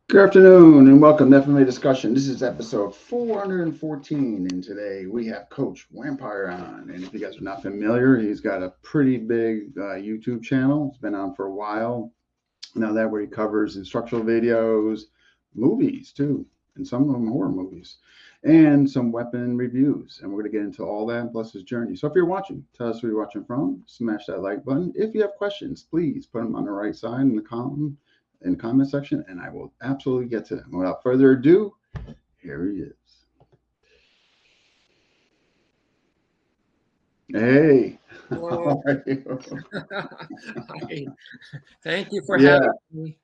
Good afternoon and welcome to FMA Discussion. This is episode 414, and today we have Coach Wmpyr on. And if you guys are not familiar, he's got a pretty big YouTube channel. It's been on for a while. Now that where he covers instructional videos, movies too, and some of them horror movies, and some weapon reviews. And we're going to get into all that plus his journey. So if you're watching, tell us where you're watching from. Smash that like button. If you have questions, please put them on the right side in the comment section, and I will absolutely get to them. Without further ado, here he is. Hey. Hello. How are you? Hi. Thank you for having me.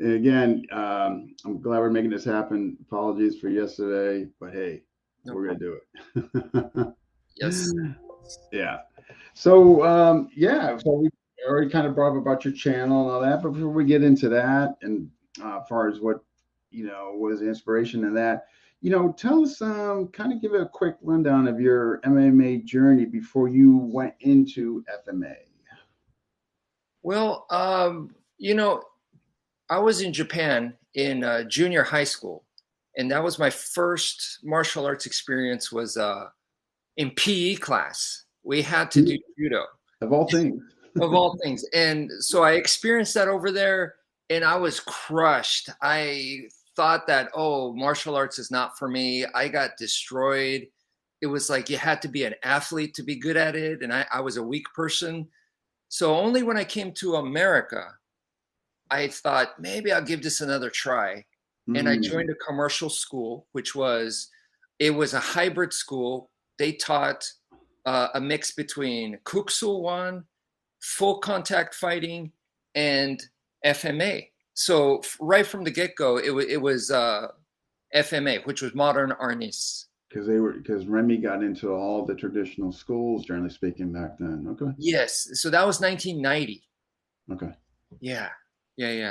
Again, I'm glad we're making this happen. Apologies for yesterday, but hey, we're going to do it. Yes. Yeah. So, so we already kind of brought up about your channel and all that, but before we get into that, and as far as what, was the inspiration in that, tell us, kind of give it a quick rundown of your MMA journey before you went into FMA. Well, I was in Japan in junior high school, and that was my first martial arts experience was in PE class. We had to do judo. Of all things. Of all things. And so I experienced that over there, and I was crushed. I thought that, martial arts is not for me. I got destroyed. It was like you had to be an athlete to be good at it, and I was a weak person. So only when I came to America, I thought maybe I'll give this another try. And I joined a commercial school, it was a hybrid school. They taught a mix between Kuksu-wan, full contact fighting, and FMA. So right from the get-go, it was FMA, which was modern arnis. Because Remy got into all the traditional schools, generally speaking, back then. Okay. Yes. So that was 1990. Okay. Yeah.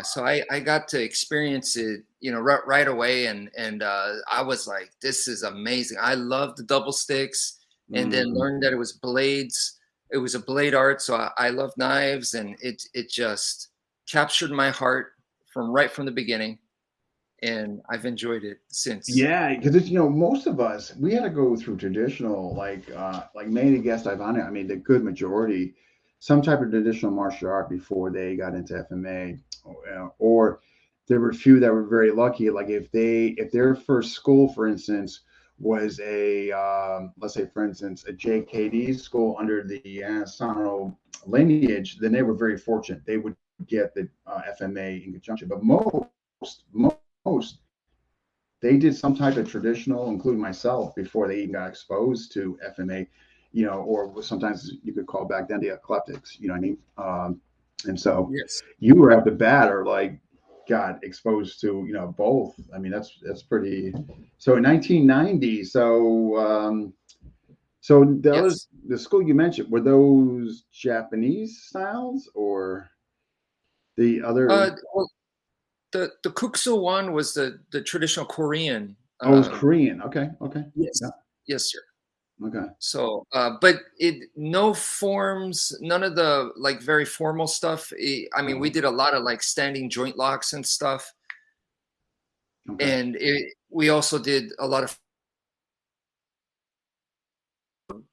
So I got to experience it, right away, and I was like, this is amazing. I love the double sticks, and then learned that it was blades. It was a blade art, so I love knives, and it just captured my heart right from the beginning, and I've enjoyed it since. Yeah, because it's most of us we had to go through traditional like many guests I've on it. I mean, the good majority, some type of traditional martial art before they got into FMA, or there were a few that were very lucky. Like if their first school, for instance, was a let's say for instance a JKD school under the Sano lineage, then they were very fortunate. They would get the FMA in conjunction. But most they did some type of traditional, including myself, before they even got exposed to FMA, or sometimes you could call back then the eclectics, you know what I mean? And so Yes. You were at the bat or like got exposed to, both. I mean, that's pretty. So in 1990, so those the school you mentioned, were those Japanese styles or the other? Well, the Kuksu-wan was the traditional Korean. It was Korean. Okay. Yes. Yeah. Yes, sir. Okay. So, but no forms, none of the like very formal stuff. I mean, we did a lot of like standing joint locks and stuff. Okay. And we also did a lot of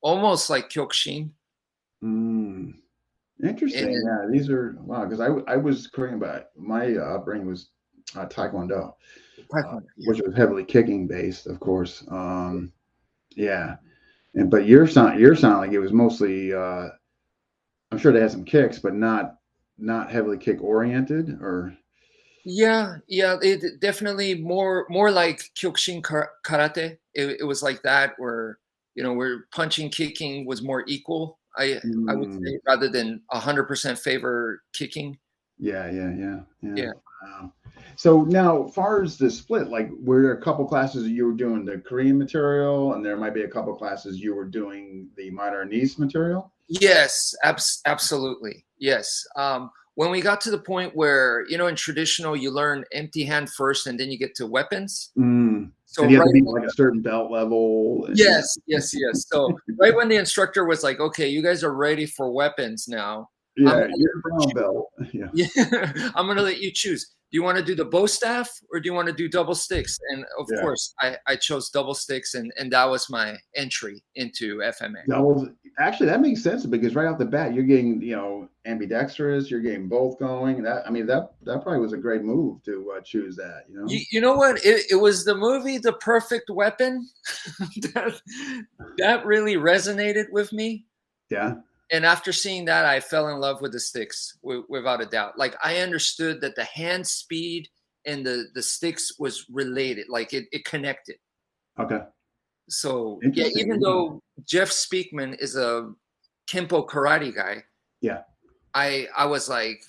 almost like kyokushin. Interesting. Yeah, these are wow. Because I was Korean, but my upbringing was Taekwondo, which was heavily kicking based, of course. Yeah. But your sound like it was mostly I'm sure they had some kicks, but not heavily kick oriented or yeah, it definitely more like Kyokushin karate. It was like that where where punching kicking was more equal. I would say rather than 100% favor kicking. Yeah. Wow. So now, as far as the split, like, were there a couple classes you were doing the Korean material, and there might be a couple classes you were doing the modernist material? Yes, absolutely. Yes. When we got to the point where, in traditional, you learn empty hand first, and then you get to weapons. So you have to be like a certain belt level. Yes. So right when the instructor was like, okay, you guys are ready for weapons now, I'm Yeah, gonna you're a brown belt. Yeah, yeah, I'm gonna let you choose. Do you want to do the bow staff or do you want to do double sticks? And of yeah. course, I chose double sticks, and that was my entry into FMA. Doubles. Actually, that makes sense because right off the bat, you're getting, ambidextrous. You're getting both going. That I mean, that probably was a great move to choose that. You know what? It was the movie The Perfect Weapon that that really resonated with me. Yeah. And after seeing that, I fell in love with the sticks without a doubt. Like I understood that the hand speed and the sticks was related, like it connected. Okay. So yeah, even Interesting. Yeah. though Jeff Speakman is a Kempo karate guy, Yeah. I was like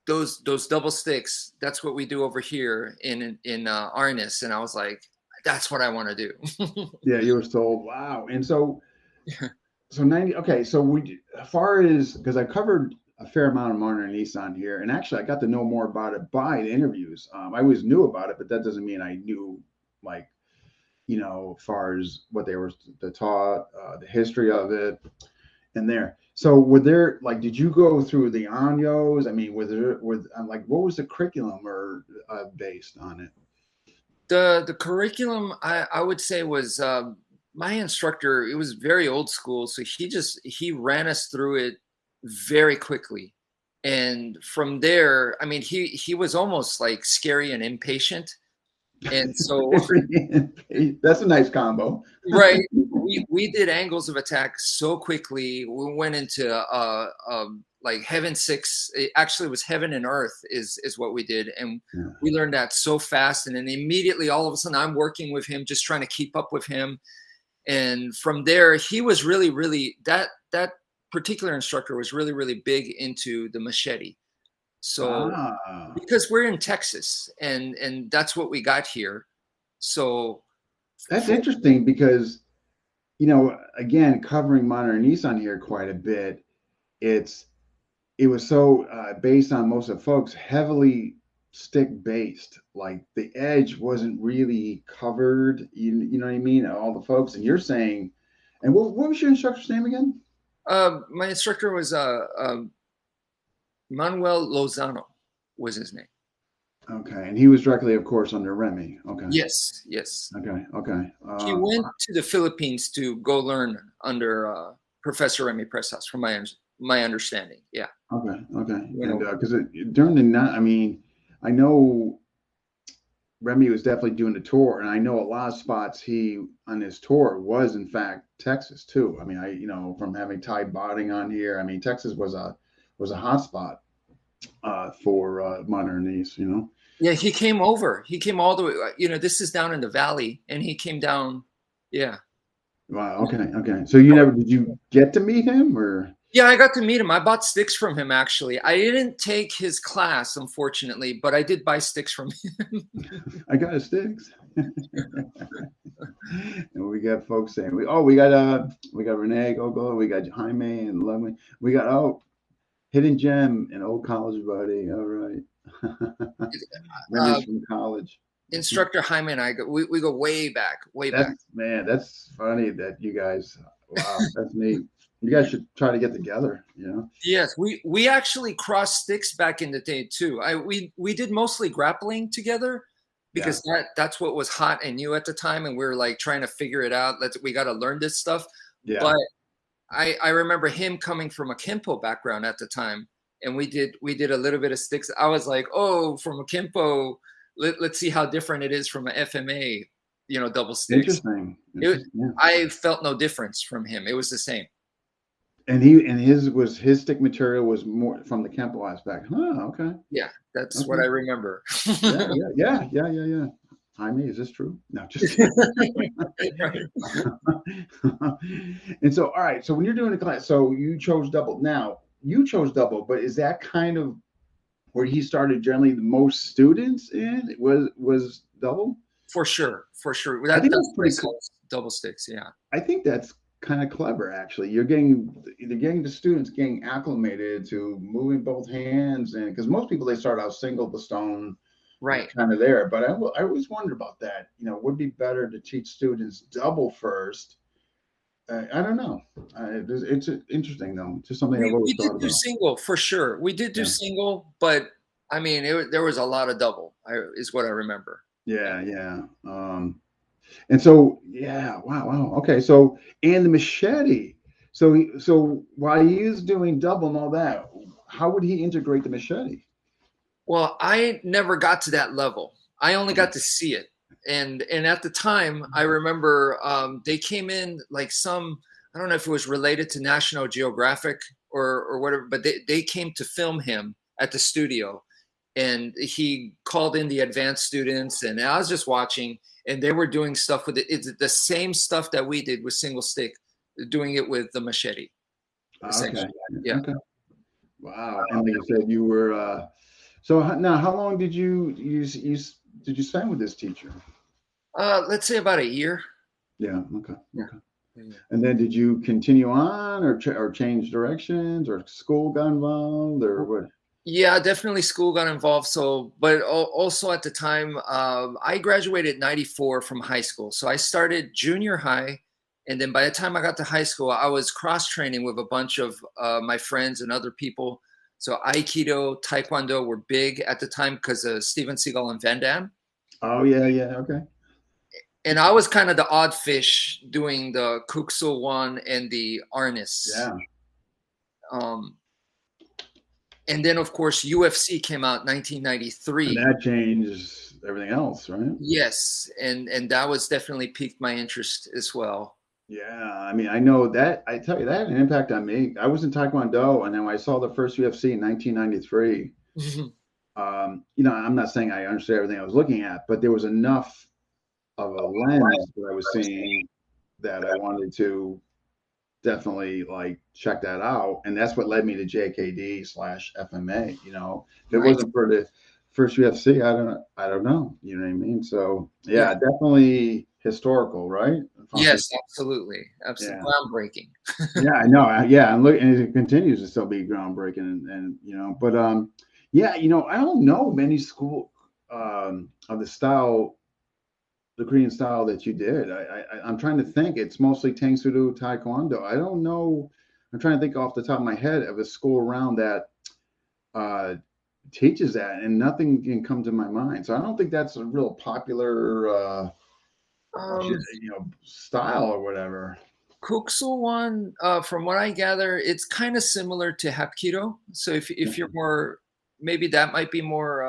those double sticks. That's what we do over here in Arnis, and I was like, that's what I want to do. Yeah. You were sold. Wow. And so 90. Okay. So as far as because I covered a fair amount of modern Nissan here, and actually I got to know more about it by the interviews. I always knew about it, but that doesn't mean I knew like as far as what they were taught, the history of it, and there. So were there like did you go through the Anyos? I mean, like what was the curriculum or based on it? The curriculum I would say was my instructor. It was very old school, so he ran us through it very quickly, and from there, I mean, he was almost like scary and impatient, and so That's a nice combo. right, we did angles of attack so quickly. We went into like heaven six. It actually was heaven and earth is what we did, and Yeah. we learned that so fast. And then immediately, all of a sudden, I'm working with him, just trying to keep up with him. And from there, he was really that particular instructor was really big into the machete. So Ah, because we're in Texas, and that's what we got here. So that's for, interesting because again, covering modern Nissan here quite a bit. It's it was so based on most of the folks heavily stick based. Like the edge wasn't really covered. You know what I mean? All the folks, and you're saying, and what was your instructor's name again? my instructor was Manuel Lozano was his name. Okay, and he was directly, of course, under Remy. Okay, Yes, yes. okay, okay. He went to the Philippines to go learn under Professor Remy Presas, from my understanding. Yeah. Okay, okay. You And know. because during the night, I mean, I know Remy was definitely doing the tour, and I know a lot of spots he on his tour was in fact Texas too. I mean, from having Ty Botting on here, I mean, Texas was a hot spot for modern Nice. Yeah, he came over. He came all the way. This is down in the valley, and he came down. Yeah. Wow. Okay. Okay. So you never did you get to meet him or? Yeah, I got to meet him. I bought sticks from him, actually. I didn't take his class, unfortunately, but I did buy sticks from him. I got his sticks. And we got folks saying we got Renee Gogo, we got Jaime and Lovely. We got Hidden Gem, an old college buddy. All right. uh, Memories from college. Instructor Jaime and I we go way back, way back. That's funny that you guys. Wow, that's neat. You guys should try to get together. Yes, we actually crossed sticks back in the day too. We did mostly grappling together Yeah. because that's what was hot and new at the time, and we were like trying to figure it out. We got to learn this stuff. Yeah. But I remember him coming from a Kempo background at the time, and we did a little bit of sticks. I was like, oh, from a Kempo, let's see how different it is from an FMA, double sticks. Interesting. Yeah. I felt no difference from him. It was the same. And his stick material was more from the Kempo aspect. Huh. Okay. Yeah, that's what Okay. I remember. Yeah. Jaime, is this true? No, just kidding. And so, all right. So when you're doing a class, so you chose double. Now you chose double, but is that kind of where he started generally the most students in? Was double? For sure, for sure. I think That's that's what I pretty saw cool. double sticks. Yeah. I think that's kind of clever, actually. They're getting the students getting acclimated to moving both hands, and because most people they start out single the stone, Right. kind of there. But I always wondered about that. Would it be better to teach students double first, I don't know. It's interesting though. Just something I've always We did thought do about. single for sure. We did do Yeah. single, but I mean, there was a lot of double. Is what I remember. Yeah. Yeah. Yeah. And so, yeah, wow, wow. Okay, so and the machete. So while he was doing double and all that, how would he integrate the machete? Well, I never got to that level. I only Okay. got to see it, and at the time, I remember they came in like some. I don't know if it was related to National Geographic or whatever, but they came to film him at the studio, and he called in the advanced students, and I was just watching, and they were doing stuff with it. It's the same stuff that we did with single stick, doing it with the machete, Okay. essentially. Yeah. Okay. Wow. And like you said, you were so now how long did you spend with this teacher? Let's say about a year. Yeah. Okay. Yeah. Okay. Yeah. And then did you continue on or change directions or school got involved or what? Yeah, definitely school got involved. So, but also at the time, I graduated 94 from high school. So I started junior high. And then by the time I got to high school, I was cross training with a bunch of my friends and other people. So Aikido, Taekwondo were big at the time because of Steven Seagal and Van Damme. Oh yeah, yeah. Okay. And I was kind of the odd fish doing the Kuksul one and the Arnis. Yeah. Um, and then, of course, UFC came out And 1993. that changes everything else, right? Yes, and that was definitely piqued my interest as well. Yeah, I mean, I know that I tell you that had an impact on me. I was in Taekwondo, and then when I saw the first UFC in 1993, I'm not saying I understood everything I was looking at, but there was enough of a lens that I was seeing that I wanted to definitely like check that out, and that's what led me to JKD/FMA. If it Right. wasn't for the first UFC, I don't know. You know what I mean? So Yeah. yeah, definitely historical, right? Yes, absolutely. Absolutely. Yeah. Groundbreaking. Yeah, I know. Yeah, and look, and it continues to still be groundbreaking, and but yeah, I don't know many school of the style, the Korean style that you did. I'm trying to think. It's mostly Tang Soo Do Taekwondo. I don't know. I'm trying to think off the top of my head of a school around that uh, teaches that, and nothing can come to my mind. So I don't think that's a real popular, Um, style or whatever. Kuksul one, from what I gather, it's kind of similar to Hapkido. So if you're more, maybe that might be more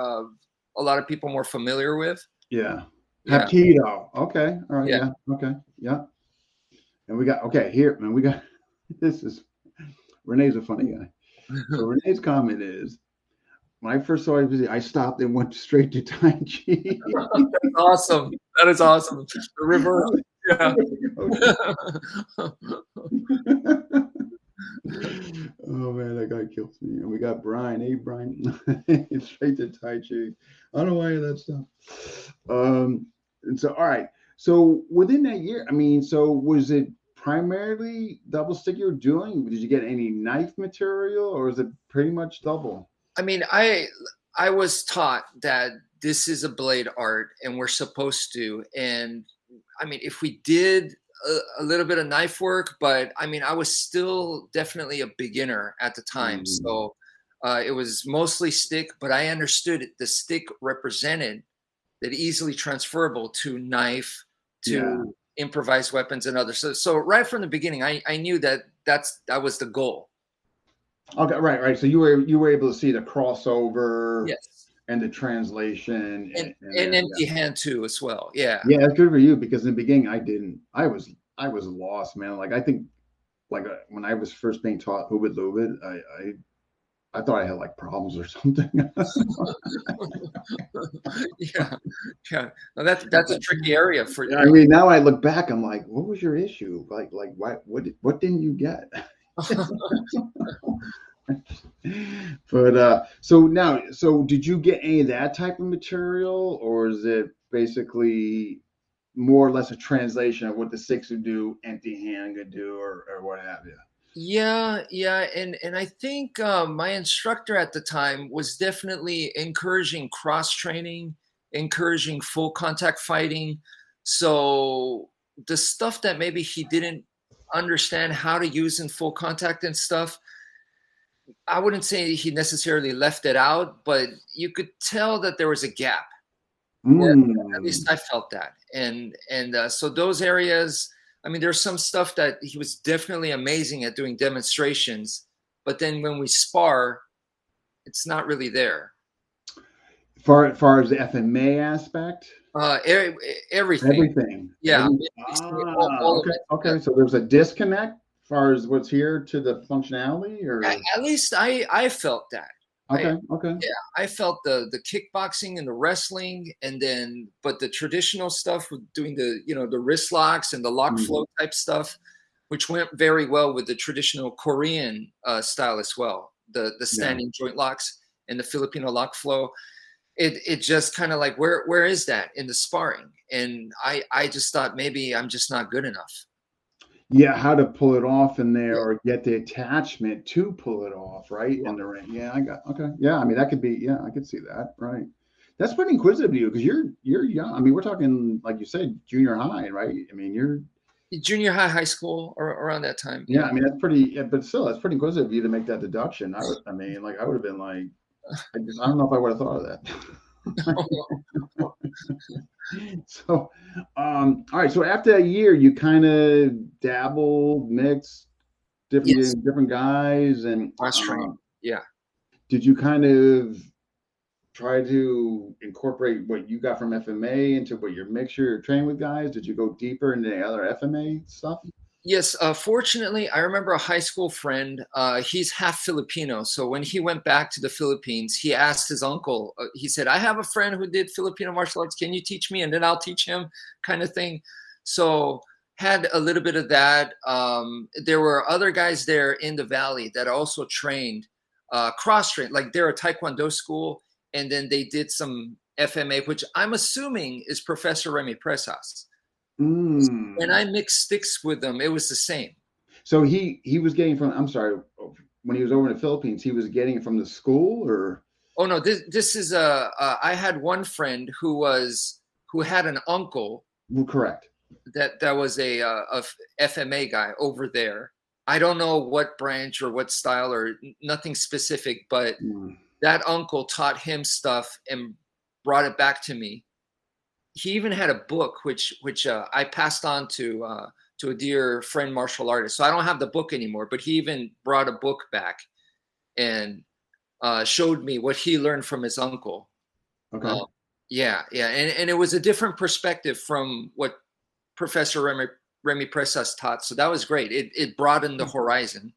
a lot of people more familiar with. Yeah. Yeah. Hapkido. Okay. All right. Yeah. Yeah. Okay. Yeah. And we got okay here, man. We got this is Renee's a funny guy. So Renee's comment is when I first saw it, I stopped and went straight to Tai Chi. That's awesome. That is awesome. The reverse. Yeah. Oh man, that guy kills me. And we got Brian. Hey Brian, straight to Tai Chi. I don't know why that stuff. And so all right. So within that year, I mean, so was it primarily double stick you were doing? Did you get any knife material, or is it pretty much double? I mean, I was taught that this is a blade art and we're supposed to. And I mean, if we did a little bit of knife work, but I mean, I was still definitely a beginner at the time. Mm, So it was mostly stick, but I understood the stick represented that easily transferable to knife, yeah. to improvised weapons and others. So right from the beginning, I knew that that was the goal. Okay. Right. Right. So you were able to see the crossover Yes. and the translation and And everything. empty hand too as well. Yeah. Yeah, that's good for you because in the beginning I didn't. I was lost, man. Like I think like when I was first being taught Hoobit Loobit, I thought I had like problems or something. Yeah. Yeah. Well, that's a tricky area for I mean, now I look back, I'm like, what was your issue? Like what didn't you get? But so did you get any of that type of material, or is it basically more or less a translation of what the six would do, empty hand could do, or what have you? Yeah, yeah, and I think my instructor at the time was definitely encouraging cross training, encouraging full contact fighting. So the stuff that maybe he didn't understand how to use in full contact and stuff. I wouldn't say he necessarily left it out, but you could tell that there was a gap. Yeah, at least Mm. I felt that. And so those areas, I mean, there's some stuff that he was definitely amazing at doing demonstrations, but then when we spar, it's not really there. Far as the FMA aspect, Uh, e- Everything. everything, Yeah, basically all of okay, it. Yeah. okay. So there's a disconnect far as what's here to the functionality, or At least I felt that. I okay, okay. Yeah, I felt the kickboxing and the wrestling, and then but the traditional stuff with doing the the wrist locks and the lock Mm, flow type stuff, which went very well with the traditional Korean style as well. The yeah. standing joint locks and the Filipino lock flow. It just kind of like where is that in the sparring? And I just thought maybe I'm just not good enough. Yeah, how to pull it off in there Yeah, or get the attachment to pull it off, right? yeah. In the ring. Yeah, I got okay. Yeah, I mean that could be, yeah, I could see that. Right. That's pretty inquisitive of you because you're young. I mean, we're talking like you said, junior high, right? I mean, you're Junior high, high school, or around that time. yeah, Yeah. I mean that's pretty yeah, but still that's pretty inquisitive of you to make that deduction. I mean, like I would have been like, I don't know if I would have thought of that. So all right, so after a year you kind of dabbled, mixed Yes, different guys and cross train. Yeah. did you kind of try to incorporate what you got from FMA into what your mixture you're training with guys? Did you go deeper into the other FMA stuff? Yes, fortunately, I remember a high school friend. He's half Filipino, so when he went back to the Philippines, he asked his uncle. He said, "I have a friend who did Filipino martial arts. Can you teach me, and then I'll teach him," kind of thing. So had a little bit of that. There were other guys there in the valley that also trained, cross trained, like they're a Taekwondo school, and then they did some FMA, which I'm assuming is Professor Remy Presas. When Mm. I mixed sticks with them, it was the same. So he was getting from, I'm sorry, when he was over in the Philippines, he was getting it from the school or Oh no, this is a. I had one friend who had an uncle well, correct. that was a FMA guy over there. I don't know what branch or what style or nothing specific, but Mm. that uncle taught him stuff and brought it back to me. He even had a book which I passed on to a dear friend martial artist. So I don't have the book anymore, but he even brought a book back and showed me what he learned from his uncle. Okay. Uh, yeah, yeah, and it was a different perspective from what Professor Remy Presas taught. So that was great. It broadened the horizon.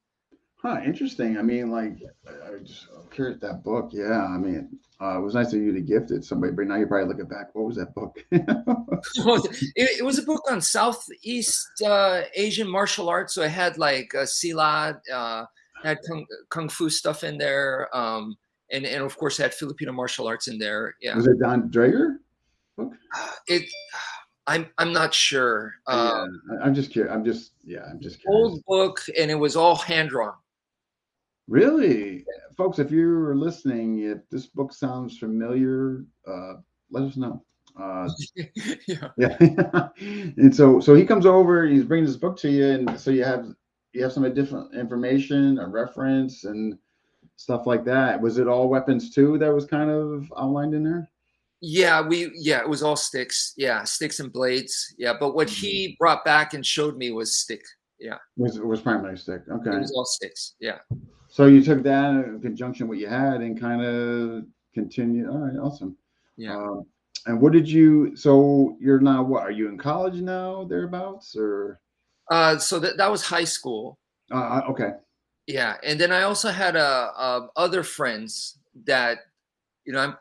Huh, interesting. I mean, like, I just I'm curious that book. Yeah, I mean, it was nice of you to gift it somebody, but now you're probably looking back. What was that book? It was a book on Southeast Asian martial arts. So it had like silat, had kung fu stuff in there, and of course it had Filipino martial arts in there. Yeah, Was it Don Drager book? it. I'm not sure. Yeah, I'm just curious. I'm just curious. Old book, and it was all hand drawn. Really, folks, if you're listening, if this book sounds familiar, let us know. Yeah. Yeah, and so he comes over, he's bringing this book to you, and so you have some different information, a reference, and stuff like that. Was it all weapons too that was kind of outlined in there? Yeah, it was all sticks. Yeah, sticks and blades. Yeah, but what Mhm. he brought back and showed me was stick. Yeah, Was primary stick. it Okay. was all sticks. Yeah. So you took that in conjunction with what you had and kind of continued. All right, awesome. Yeah. Um, and what did you? So you're now what? Are you in college now, thereabouts, or? So that was high school. Okay. Yeah, and then I also had other friends that you know I'm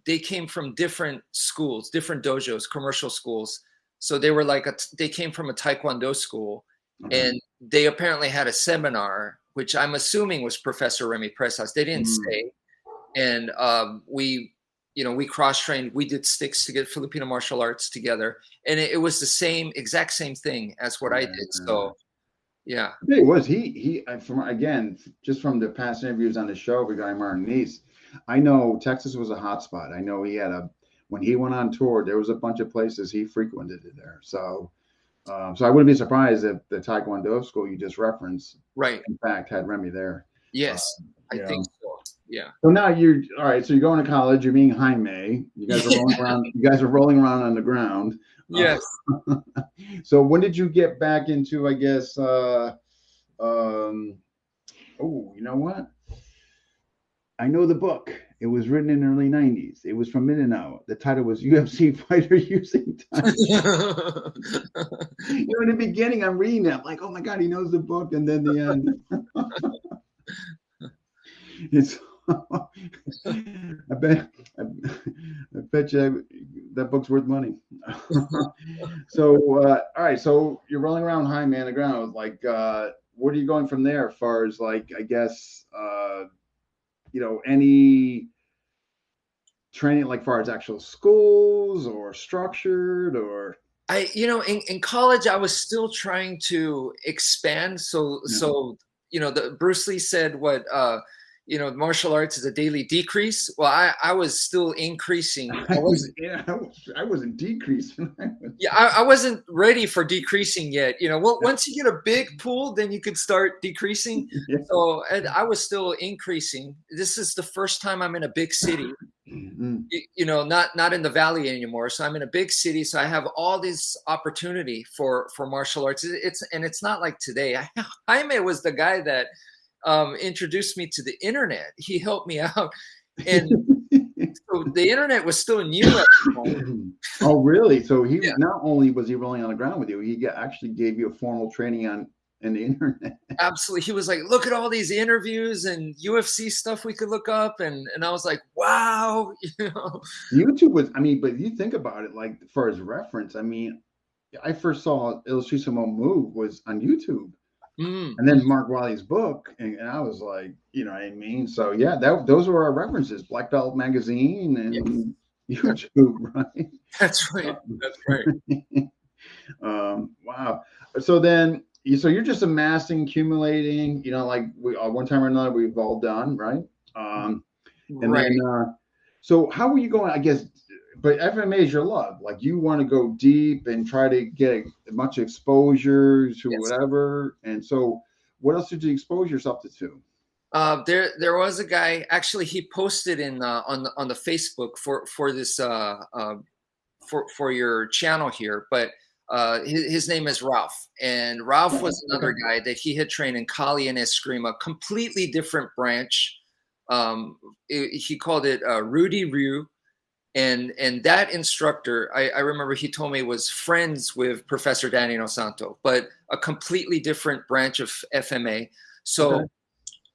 they came from different schools, different dojos, commercial schools. So they were like they came from a taekwondo school, Okay. and they apparently had a seminar, which I'm assuming was Professor Remy Presas. They didn't Mm, say, and we cross trained. We did sticks to get Filipino martial arts together, and it was the same exact same thing as what I did. yeah. So yeah. It was he from again just from the past interviews on the show regarding Martin Nice. I know Texas was a hot spot. I know he had a when he went on tour, there was a bunch of places he frequented it there. So So I wouldn't be surprised if the Taekwondo school you just referenced, Right. in fact, had Remy there. Um, Yes, I you think know. so. Yeah. So now you're all right. So you're going to college. You're being Jaime. You guys are rolling around. You guys are rolling around on the ground. Uh, Yes. so when did you get back into? I guess. Oh, you know what? I know the book. It was written in the early '90s. It was from Mindanao. The title was UFC Fighter Using Time. In the beginning, I'm reading that. I'm like, oh my God, he knows the book. And then the end. It's I bet I, I bet you that book's worth money. So all right, so you're rolling around high man the ground. Like what are you going from there as far as like I guess any training like far as actual schools or structured or In college, I was still trying to expand. yeah. The Bruce Lee said martial arts is a daily decrease. Well, I was still increasing. I was I wasn't decreasing. Yeah, I wasn't ready for decreasing yet. Once you get a big pool, then you could start decreasing. Yeah. So, and I was still increasing. This is the first time I'm in a big city, Mm-hmm. not in the valley anymore. So I'm in a big city. So I have all this opportunity for martial arts. It's not like today. Jaime was the guy that introduced me to the internet. He helped me out, and so the internet was still new at the time. Oh, really? So he Yeah. not only was he rolling on the ground with you, actually gave you a formal training on the internet. Absolutely. He was like, look at all these interviews and UFC stuff we could look up. And I was like, wow. YouTube was, I mean, but you think about it, like as far as reference, I mean, I first saw Illustration Move was on YouTube. Mm, And then Mark Wiley's book, and I was like, you know what I mean? So yeah, those were our references, Black Belt Magazine yes, and YouTube, right? that's right. That's right. Wow. So then, so you're just amassing, accumulating, like we one time or another we've all done, right? And then, Right. so how are you going? I guess, but FMA is your love. Like you want to go deep and try to get as much exposure to Yes. whatever. And so, what else did you expose yourself to? There was a guy, actually, he posted on the Facebook for this for your channel here, but his name is Ralph, and Ralph was Okay. another guy that he had trained in Kali and Escrima, completely different branch. He called it Rudy Ryu, and that instructor, I remember he told me was friends with Professor Daniel Santo, but a completely different branch of FMA. Okay. So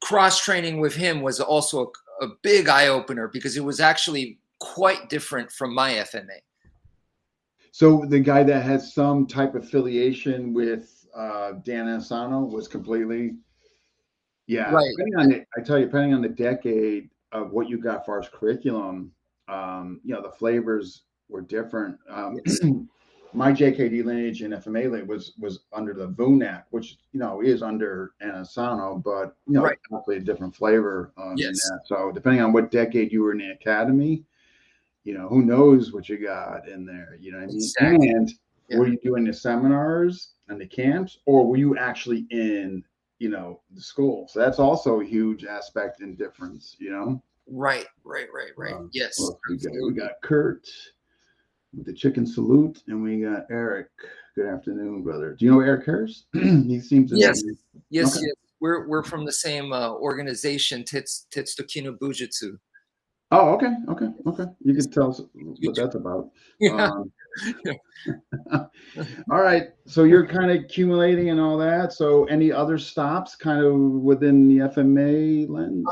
cross training with him was also a big eye opener because it was actually quite different from my FMA. So the guy that has some type of affiliation with Dan Asano was completely, yeah. Right. Depending on it, I tell you, depending on the decade of what you got as far as curriculum, the flavors were different. Yes. My JKD lineage and FMA lineage was under the VUNAC, which is under Anasano, but Right. definitely a different flavor in Yes. that. So depending on what decade you were in the academy, who knows what you got in there, you know what I mean? Exactly. And Yeah. were you doing the seminars and the camps, or were you actually in, the school? So that's also a huge aspect and difference. Right. Right. Right. Right. Yes. What else we got? We Absolutely. got Kurt with the chicken salute, and we got Eric. Good afternoon, brother. Do you know Eric Harris? He seems to know Yes. you. Yes. Okay. Yes. We're from the same organization, Tetsukino Bujutsu. Oh, okay, okay, okay. You Yes. can tell us what that's about. Yeah. Um, all right, so you're kind of accumulating and all that. So any other stops kind of within the FMA lens?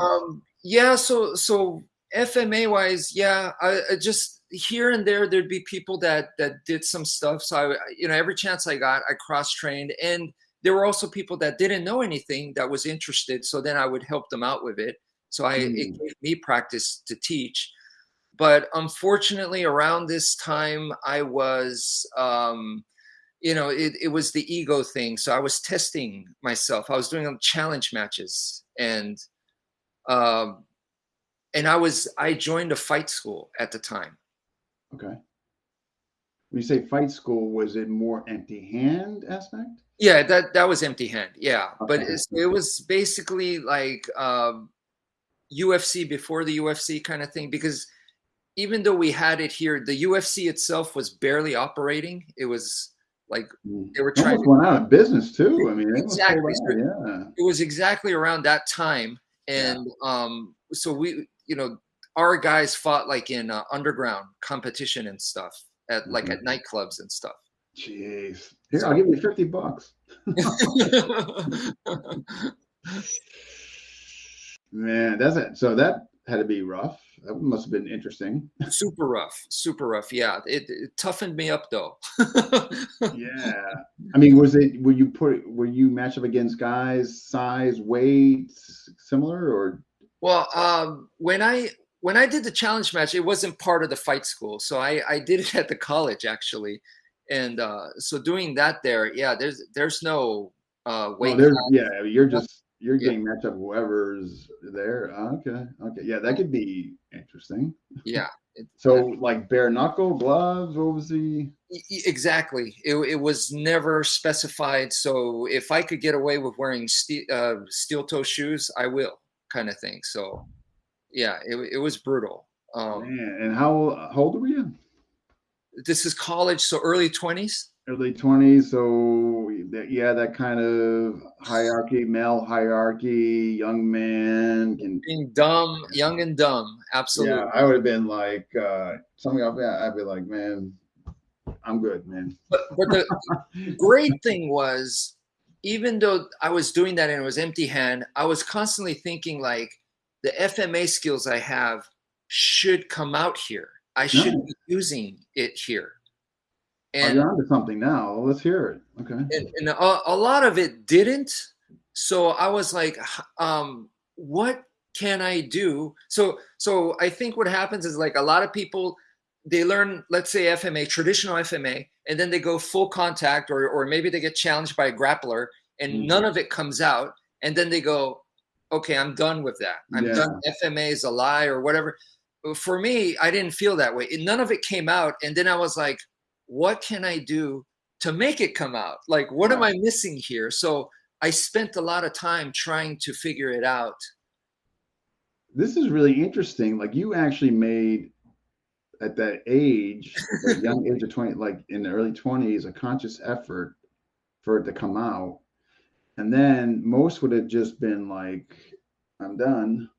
Yeah. So FMA wise, yeah, I just here and there'd be people that did some stuff. So every chance I got, I cross trained, and there were also people that didn't know anything that was interested. So then I would help them out with it. So it Mm, gave me practice to teach. But unfortunately, around this time, I was, it was the ego thing. So I was testing myself. I was doing challenge matches, um, and I joined a fight school at the time. okay. When you say fight school, was it more empty hand aspect? Yeah, that was empty hand. Yeah, but Okay. it was basically like UFC before the UFC kind of thing, because even though we had it here, the UFC itself was barely operating. It was like they were trying Almost to went out of business too. I mean, they must pull exactly. So that. Yeah. it was exactly around that time, Yeah. and so we, our guys fought like in underground competition and stuff at like Okay. at nightclubs and stuff. Jeez. Here, I'll So give you $50. Man, that's it. So that had to be rough. That must have been interesting. super rough, super rough. Yeah, it toughened me up though. Yeah. I mean, were you matched up against guys size, weight similar or Well, when I did the challenge match, it wasn't part of the fight school, so I did it at the college actually, and so doing that there, yeah, there's no no, weight there's class. yeah, you're Yeah, getting matched up with whoever's there. Okay. Okay. Yeah, that could be interesting. yeah. So like bare knuckle gloves, what was the Exactly. It was never specified. So if I could get away with wearing steel toe shoes, I will, kind of thing. So yeah, it was brutal. man? And how old were you? This is college, so early 20s. Early 20s. So yeah, that kind of hierarchy, male hierarchy, young man can. Being dumb, young and dumb. Yeah, Absolutely. I would have been like something like that. I'd be like, man, I'm good, man. But the great thing was, even though I was doing that and it was empty hand, I was constantly thinking like the FMA skills I have should come out here. I should No, be using it here. oh, And you're onto something now. Let's hear it. Okay. a lot of it didn't. So I was like, what can I do? So I think what happens is like a lot of people, they learn, let's say FMA, traditional FMA, and then they go full contact, or maybe they get challenged by a grappler and Mhm. none of it comes out. And then they go, okay, I'm done with that. I'm done. Yeah. FMA is a lie or whatever. For me, I didn't feel that way. None of it came out. And then I was like, what can I do to make it come out? Like, what am Right. I missing here? So I spent a lot of time trying to figure it out. This is really interesting. Like you actually made at that age, that young age of 20, like in the early 20s, a conscious effort for it to come out. And then most would have just been like, I'm done.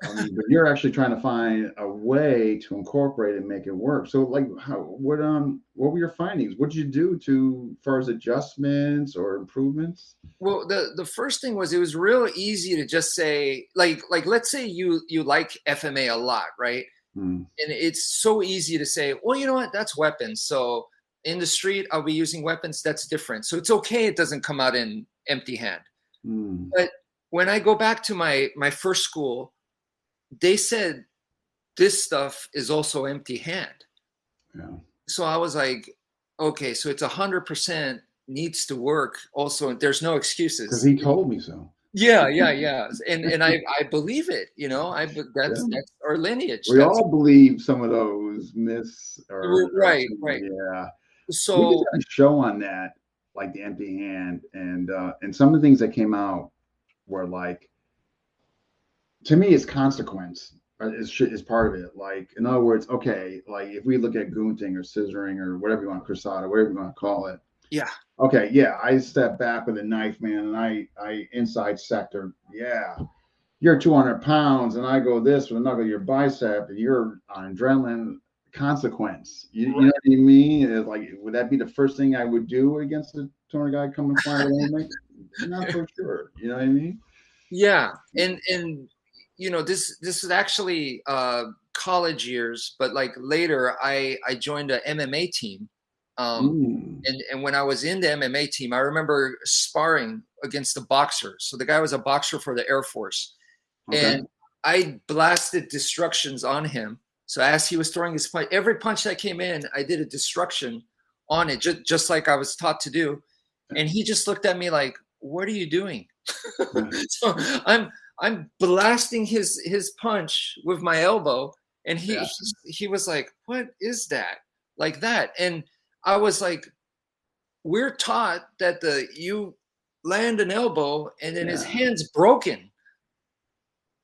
I mean, but you're actually trying to find a way to incorporate it and make it work. So like what were your findings? What did you do to as far as adjustments or improvements? Well, the first thing was it was real easy to just say, like let's say you like FMA a lot, right? Hmm. And it's so easy to say, well, you know what, that's weapons. So in the street, I'll be using weapons. That's different. So it's okay. It doesn't come out in empty hand. Hmm. But when I go back to my first school, they said this stuff is also empty hand. Yeah. So I was like, okay, so it's 100% needs to work. Also, there's no Because excuses. he told me so. Yeah, yeah, yeah, and I believe it. Yeah. That's our lineage. We That's all believe some of those myths or right, right. yeah. We just So had a show on that, like the empty hand, and some of the things that came out were like, to me, it's consequence. Is part of it. Like, in other words, okay, like if we look at goonting or scissoring or whatever you want, crusada, whatever you want to call it. yeah, Okay, yeah, I step back with a knife, man, and I inside sector. Yeah, you're 200 pounds, and I go this with a knuckle of your bicep, and you're on adrenaline. Consequence. You know what I mean? It's like, would that be the first thing I would do against a 200 guy coming flying with anything? Not so sure. You know what I mean? yeah, and this is actually college years, but like later I joined a MMA team. Mm, And when I was in the MMA team, I remember sparring against a boxer. So the guy was a boxer for the Air Force, okay. and I blasted destructions on him. So as he was throwing his punch, every punch that came in, I did a destruction on it, just like I was taught to do. And he just looked at me like, "What are you doing?" Yeah. So I'm blasting his punch with my elbow, and Yeah. he was like, "What is that?" Like that, and I was like, we're taught that you land an elbow and then his Yeah. hand's broken.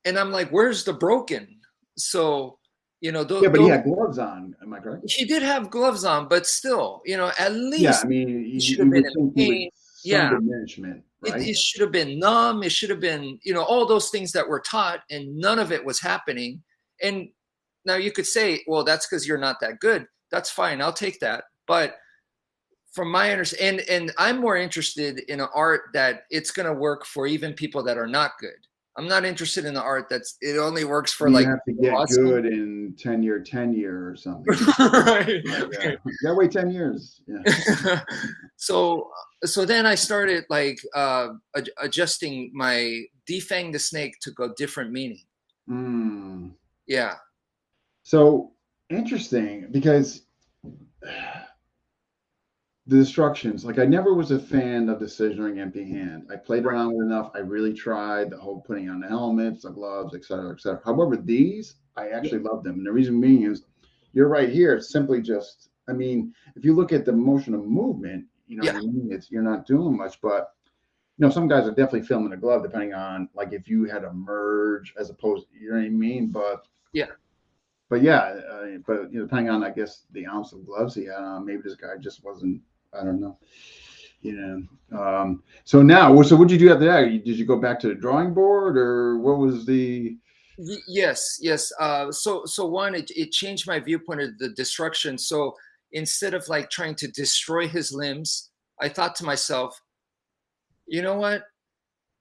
And I'm like, where's the broken? So, Yeah, but he had gloves on. Am I correct? he did have gloves on, but still, at Yeah, I least mean, he should have you been would in think he would pain. some Yeah. diminishment, right? It should have been numb. It should have been, all those things that were taught, and none of it was happening. And now you could say, well, that's because you're not that good. That's fine. I'll take that. But from my understanding, and I'm more interested in an art that it's going to work for even people that are not good. I'm not interested in the art it only works for You like have to get awesome. good in tenure or something. Right. Right, yeah. You gotta wait 10 years. Yeah. so so then I started like adjusting my defang the snake to go different meaning. Mm. Yeah. So interesting because the instructions, like I never was a fan of decisioning empty hand. I played Right. around with enough. I really tried the whole putting on the helmets, the gloves, et cetera, et cetera. However, these I Yeah. actually love them. And the reason being is you're right here. It's simply just, I mean, if you look at the motion of movement, you know what Yeah. I mean? It's you're not doing much, but some guys are definitely filming a glove depending on like if you had a merge as opposed, you know what I mean? Yeah. But yeah, but depending on I guess the ounce of gloves he had on, maybe this guy just wasn't. I don't know. So now, so what did you do after that? Did you go back to the drawing board, or what was the? Yes. Yes. So one, it changed my viewpoint of the destruction. So instead of like trying to destroy his limbs, I thought to myself, you know what?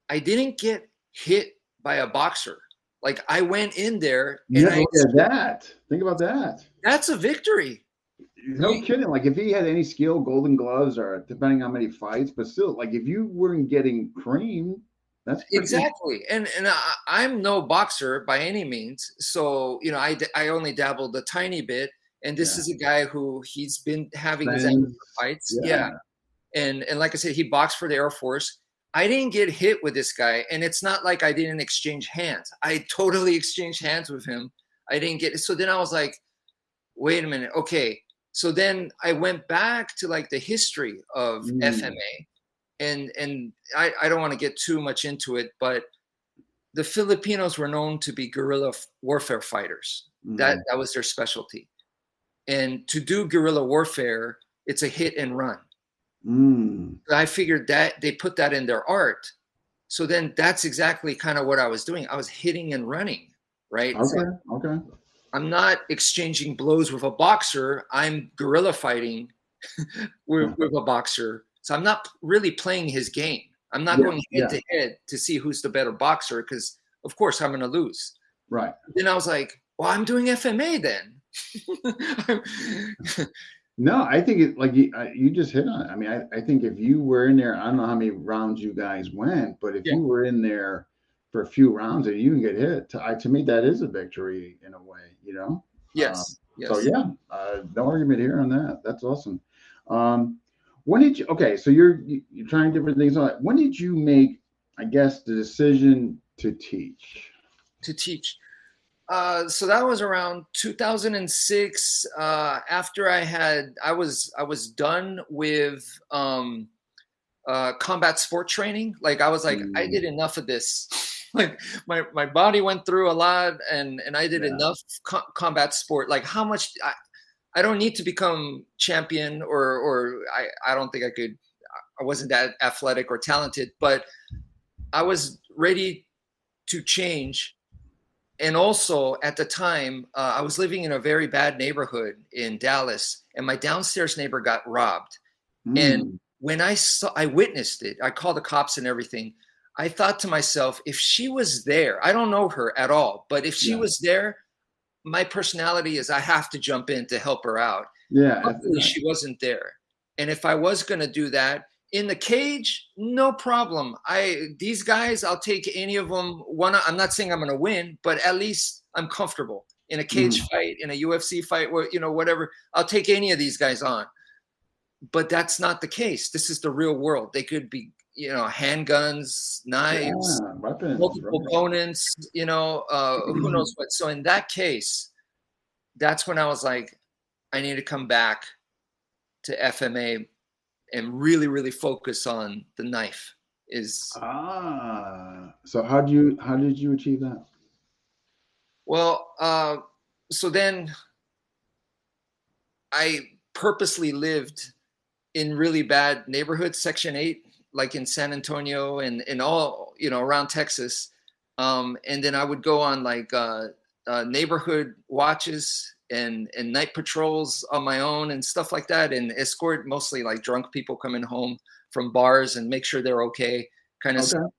I didn't get hit by a boxer. Like I went in there You and have to look at that. Think about that. that's a victory. No You, kidding. Like if he had any skill, Golden Gloves, or depending on how many fights, but still, like if you weren't getting cream, that's pretty. exactly. And I'm no boxer by any means. So, I only dabbled a tiny bit. And this Yeah. is a guy who he's been having his amateur Friends. fights. Yeah. Yeah. And like I said, he boxed for the Air Force. I didn't get hit with this guy. And it's not like I didn't exchange hands. I totally exchanged hands with him. I didn't get it. So then I was like, wait a minute. Okay. So then I went back to like the history of Mm. FMA, and I don't want to get too much into it, but the Filipinos were known to be guerrilla warfare fighters. That Mm. that was their specialty. And to do guerrilla warfare, it's a hit and run. Mm. I figured that they put that in their art. So then that's exactly kind of what I was doing. I was hitting and running, right? It's like Okay. Okay. I'm not exchanging blows with a boxer. I'm guerrilla fighting with a boxer. So I'm not really playing his game. I'm not Yeah. going head Yeah. to head to see who's the better boxer because, of course, I'm going to lose. Right. Then I was like, well, I'm doing FMA then. No, I think it like you just hit on it. I mean, I think if you were in there, I don't know how many rounds you guys went, but if Yeah. you were in there for a few rounds and you can get hit, to me that is a victory in a way. Yes. So Yes. yeah, no argument here on that. That's awesome. Um, when did you? Okay, so you're trying different things on that. When did you make, I guess, the decision to teach? To teach. So that was around 2006. After I was done with combat sport training. Like I was like, I Mm, did enough of this. Like my body went through a lot, and I did yeah. enough combat sport. Like how much I don't need to become champion, or I don't think I could. I wasn't that athletic or talented, but I was ready to change. And also at the time, I was living in a very bad neighborhood in Dallas, and my downstairs neighbor got robbed. And Mm, when I witnessed it, I called the cops and everything. I thought to myself, if she was there, I don't know her at all, but if she yeah. was there, my personality is I have to jump in to help her out. Yeah. Luckily, Right. she wasn't there. And if I was going to do that in the cage, no problem. These guys, I'll take any of them. I'm not saying I'm going to win, but at least I'm comfortable in a cage Mm, fight, in a UFC fight, whatever. I'll take any of these guys on. But that's not the case. This is the real world. They could be, handguns, knives, yeah. Weapons. multiple Right. opponents, who knows what. So in that case, that's when I was like, I need to come back to FMA and really, really focus on the knife is, So how did you achieve that? well, so then I purposely lived in really bad neighborhoods, Section 8, like in San Antonio and all, around Texas. And then I would go on like neighborhood watches and night patrols on my own and stuff like that, and escort mostly like drunk people coming home from bars and make sure they're okay, kind of Okay. stuff.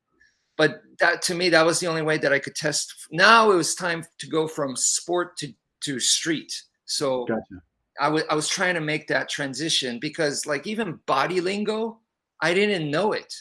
But that, to me, that was the only way that I could test. Now it was time to go from sport to street. So Gotcha. I was trying to make that transition because like even body lingo, I didn't know it.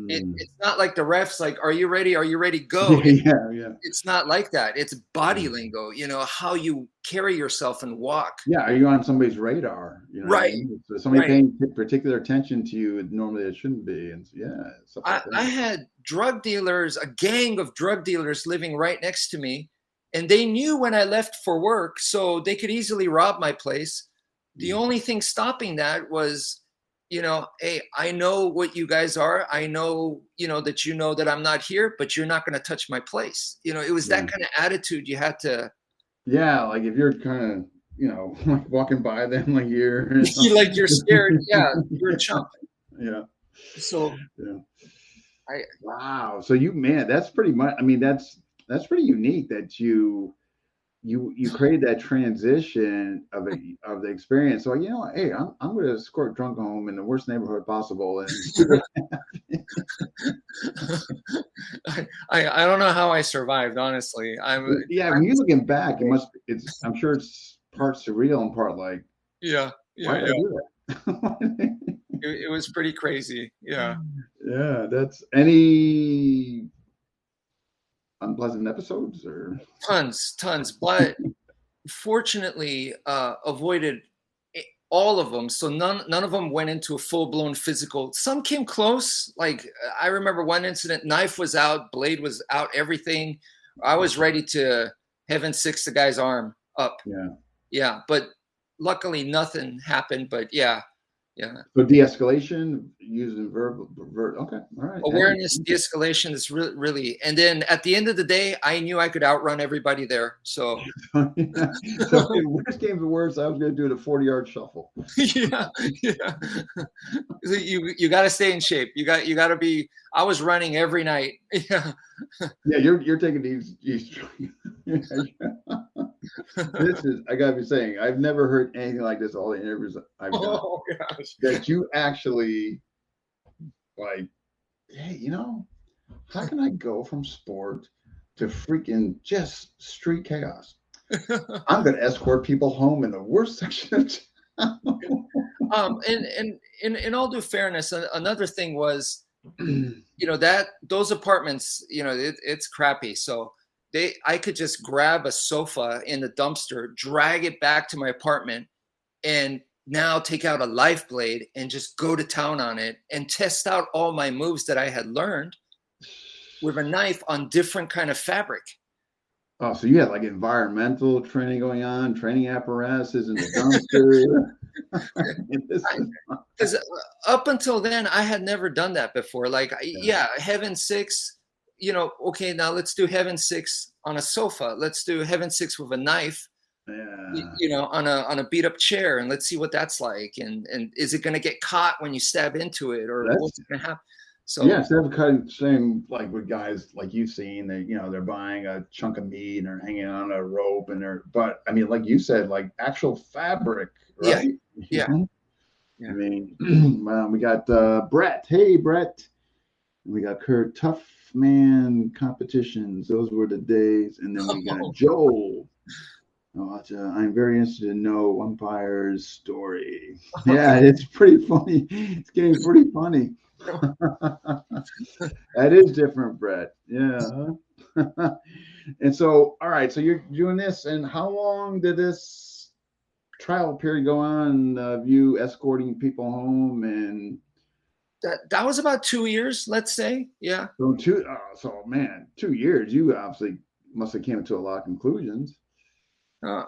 It's not like the refs like, are you ready? Are you ready? Go. Yeah. It's not like that. It's body Yeah. lingo, how you carry yourself and walk. Yeah, are you on somebody's radar? You know what I Right. mean? So somebody Right. paying particular attention to you normally it shouldn't be, and yeah, stuff like I that. had drug dealers, a gang of drug dealers living right next to me, and they knew when I left for work, so they could easily rob my place. The only thing stopping that was, hey, I know what you guys are. I know, that that I'm not here, but you're not going to touch my place. It was Yeah, that kind of attitude you had to. yeah. Like if you're kind of, like walking by them like you're or Like you're scared. something. Yeah, you're a chump. Yeah, So yeah. I, Wow. So man, that's pretty much. I mean, that's pretty unique that you created that transition of the experience. So hey, I'm going to escort drunk home in the worst neighborhood possible and see what. I don't know how I survived. Honestly, Yeah, when you're looking back, I'm sure it's part surreal and part like, yeah, why yeah, did I yeah. do that? It was pretty crazy. Yeah, Yeah, that's any unpleasant episodes or tons. But fortunately, avoided all of them. So none of them went into a full blown physical. Some came close. Like I remember one incident, knife was out, blade was out, everything. I was ready to heaven six the guy's arm up. yeah. Yeah, but luckily nothing happened. But yeah, yeah. So de-escalation using okay, all right. Hey. Awareness, de-escalation is really. And then at the end of the day, I knew I could outrun everybody there. So So in worst came to worst, I was going to do the 40-yard shuffle. yeah, yeah. You got to stay in shape. You got to be. I was running every night. Yeah. Yeah, you're taking these. This is, I gotta be saying, I've never heard anything like this. All the interviews I've done, Oh gosh. that you actually like, hey, how can I go from sport to freaking just street chaos? I'm gonna escort people home in the worst section of town. And in all due fairness, another thing was, that those apartments, it's crappy. So I could just grab a sofa in the dumpster, drag it back to my apartment, and now take out a life blade and just go to town on it and test out all my moves that I had learned with a knife on different kind of fabric. Oh, so you had like environmental training going on, training apparatuses in the dumpster. Because up until then, I had never done that before. Like, Yeah. yeah, Heaven Six, okay, now let's do Heaven Six on a sofa. Let's do Heaven Six with a knife, Yeah. on a beat up chair, and let's see what that's like. And is it going to get caught when you stab into it, or That's what's going to happen? So Yeah, instead of cutting same like with guys like you've seen, they're buying a chunk of meat and they're hanging on a rope but I mean, like you said, like actual fabric, yeah, right? yeah, I yeah. mean, we got Brett. Hey, Brett. We got Kurt. Tough man competitions. Those were the days. And then we got Joel. Oh, I'm very interested to know Wmpyr's story. Yeah, it's pretty funny. It's getting pretty funny. That is different, Brett. Yeah. And so, all right. So you're doing this, and how long did this trial period go on of you escorting people home? And That was about 2 years, let's say. Yeah. so man, 2 years. You obviously must have came to a lot of conclusions. Uh,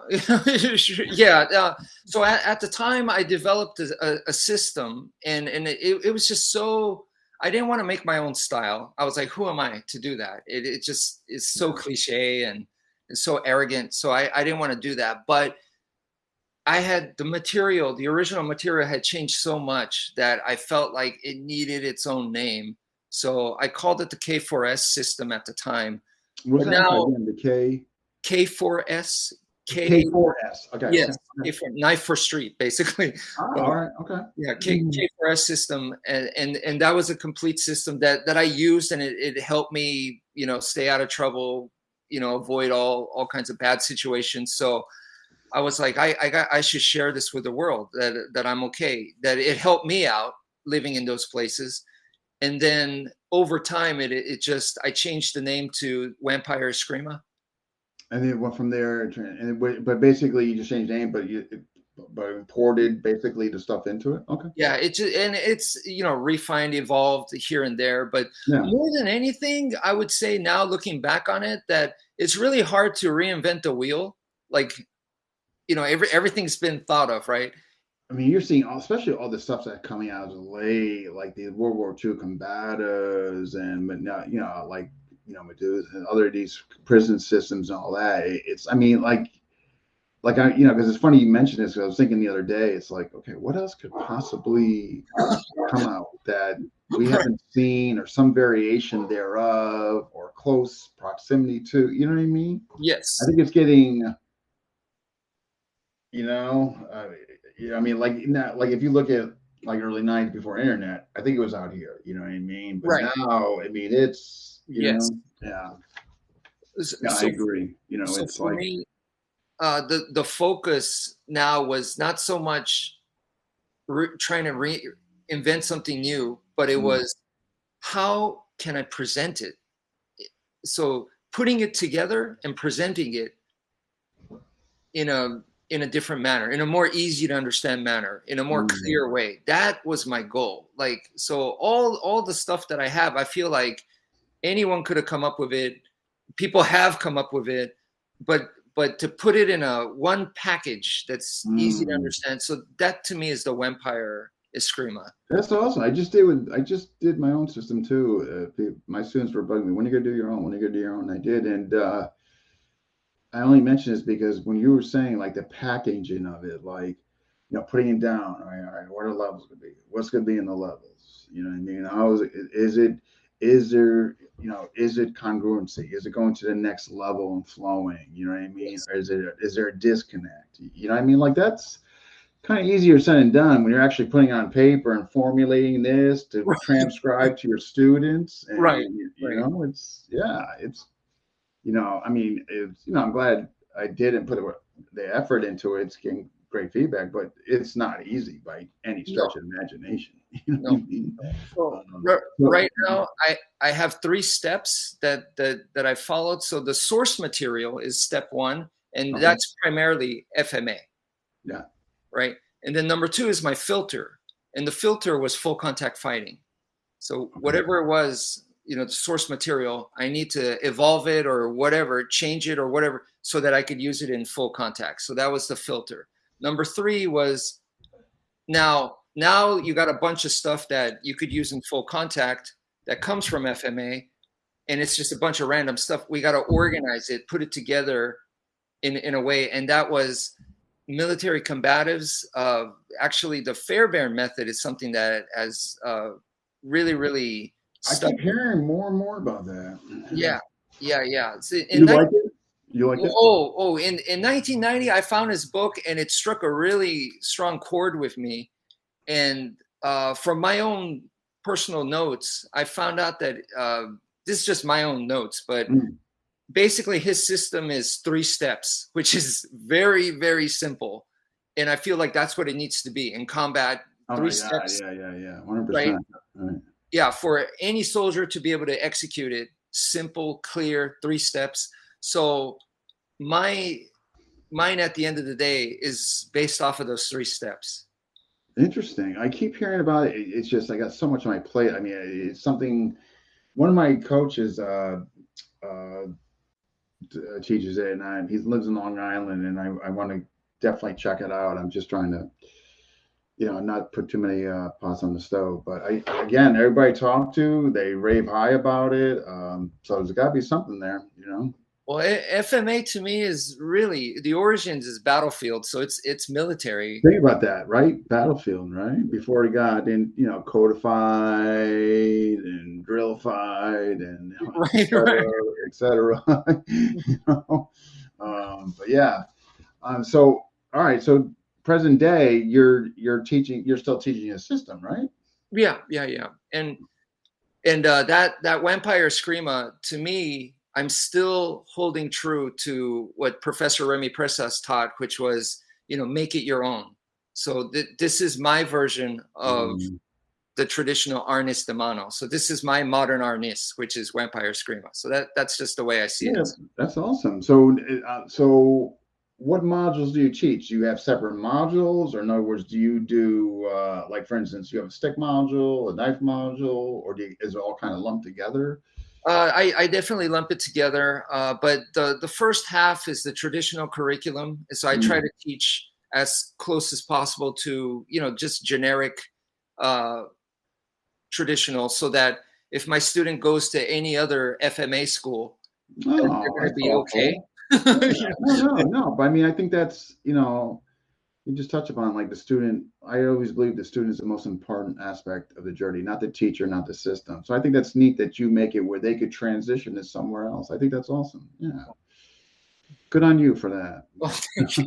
yeah. So at the time, I developed a system, and it was just so. I didn't want to make my own style. I was like, who am I to do that? It just is so Yeah. cliche and it's so arrogant. So I didn't want to do that. But I had the material, the original material had changed so much that I felt like it needed its own name. So I called it the K4S system at the time. What's But that? I'm sorry, now again, the K4S, K K4S. Okay. Okay. yes, Okay. K for knife for street, basically. Ah, But all right. Okay. yeah, Mhm. K4S system, and that was a complete system that I used, and it helped me, stay out of trouble, avoid all kinds of bad situations. So I was like, I should share this with the world that I'm okay, that it helped me out living in those places. And then over time, it just I changed the name to Wmpyr Escrima. And then it went from there, but basically you just changed the name, but imported basically the stuff into it. Okay. Yeah, it just and it's refined, evolved here and there, but Yeah. more than anything, I would say now looking back on it that it's really hard to reinvent the wheel. Like everything's been thought of, right? I mean, you're seeing especially all the stuff that's coming out of late, like the World War II combatives, and but now like Medusa and other these prison systems and all that. It's I mean, like I because it's funny you mentioned this. 'Cause I was thinking the other day, it's like, okay, what else could possibly come out that we Right. haven't seen, or some variation thereof, or close proximity to? You know what I mean? I Yes. think it's getting you know, uh, I mean, like not like if you look at like early '90s before internet, I think it was out here. You know what I mean? But Right. now, I mean, it's Yes. yeah, yeah, I So agree. so It's for like me, the focus now was not so much trying to reinvent something new, but it mm, was how can I present it? So putting it together and presenting it in a different manner, in a more easy to understand manner, in a more mm, clear way. That was my goal. Like so, all the stuff that I have, I feel like anyone could have come up with it. People have come up with it, but to put it in a one package that's easy to mm. understand. So that to me is the Wmpyr Escrima. That's awesome. I just did my own system too. My students were bugging me, when are you gonna do your own? When are you gonna do your own? And I did, and I only mention this because when you were saying like the packaging of it, like putting it down. All right, what are the levels going to be? What's going to be in the levels? You know what I mean? How is it? Is there is it congruency? Is it going to the next level and flowing? You know what I mean? Yes. Or is there a disconnect? You know what I mean? Like that's kind of easier said than done when you're actually putting on paper and formulating this to transcribe to your students, Right. and Right. it's it's I mean, I'm glad I did and put the effort into it. It's getting great feedback, but it's not easy by any No. stretch of imagination. You know what No. I mean? So So, right now, I have three steps that I followed. So the source material is step one, and okay, that's primarily FMA, yeah, right? And then number two is my filter, and the filter was full contact fighting. So okay, whatever it was, the source material, I need to evolve it or whatever, change it or whatever, so that I could use it in full contact. So that was the filter. Number three was now you got a bunch of stuff that you could use in full contact that comes from FMA, and it's just a bunch of random stuff. We got to organize it, put it together in a way, and that was military combatives. Actually, the Fairbairn method is something that has really I stuck. keep hearing more and more about that. Yeah, yeah. So in You like it? You liked it? in 1990, I found his book, and it struck a really strong chord with me. And from my own personal notes, I found out that this is just my own notes, but Mm. basically his system is three steps, which is very simple. And I feel like that's what it needs to be in combat. Oh Three yeah, steps, yeah, right? 100%. Right. Yeah, for any soldier to be able to execute it, simple, clear, three steps. So my mine at the end of the day is based off of those three steps. Interesting. I keep hearing about it. It's just I got so much on my plate. I mean, it's something. One of my coaches, uh, teaches it, and he lives in Long Island, and I want to definitely check it out. I'm just trying to, not put too many pots on the stove. But again, everybody I talk to, they rave high about it. So there's got to be something there. Well, FMA to me is really the origins is battlefield, so it's military. Think about that, right? Battlefield, right? Before he got in, codified and drillified and Right, right. et cetera. But yeah. So all right. So present day, you're teaching. You're still teaching a system, right? Yeah, yeah, yeah. And that Wmpyr Escrima, to me, I'm still holding true to what Professor Remy Presas taught, which was, make it your own. So this is my version of the traditional arnis de mano. So this is my modern arnis, which is Wmpyr Escrima. So that's just the way I see Yeah, it. that's awesome. So what modules do you teach? Do you have separate modules, or in other words, do you do like, for instance, you have a stick module, a knife module, or is it all kind of lumped together? I definitely lump it together, but the first half is the traditional curriculum. So I try to teach as close as possible to just generic traditional, so that if my student goes to any other FMA school, they're Oh, going to that's be okay. awful. Yeah. No. But I mean, I think that's, you just touch upon like the student. I always believe the student is the most important aspect of the journey, not the teacher, not the system. So I think that's neat that you make it where they could transition to somewhere else. I think that's awesome. Yeah. Good on you for that. Well, thank you.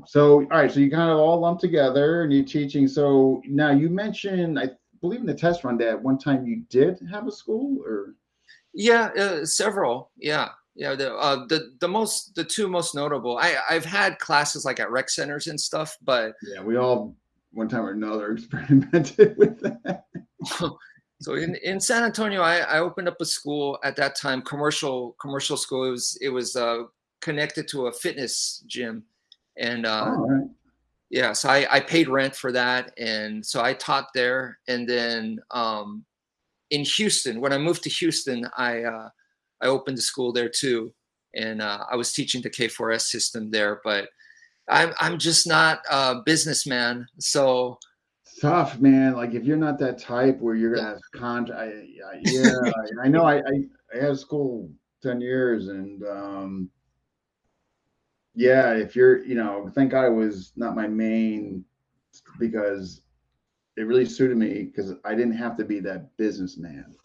So, all right. So you kind of all lump together and you're teaching. So now you mentioned, I believe in the test run that one time you did have a school or. Yeah, several. Yeah, yeah. The two most notable. I've had classes like at rec centers and stuff, but Yeah, we all one time or another experimented with that. so in San Antonio, I opened up a school at that time, commercial school. It was connected to a fitness gym, and All right. yeah, so I paid rent for that, and so I taught there, and then in Houston, when I moved to Houston, I opened a school there too, and I was teaching the K4S system there. But I'm just not a businessman, so It's tough, man. Like if you're not that type where you're yeah. gonna have yeah, I know. I had school 10 years, and yeah, if you're, thank God it was not my main because it really suited me because I didn't have to be that businessman.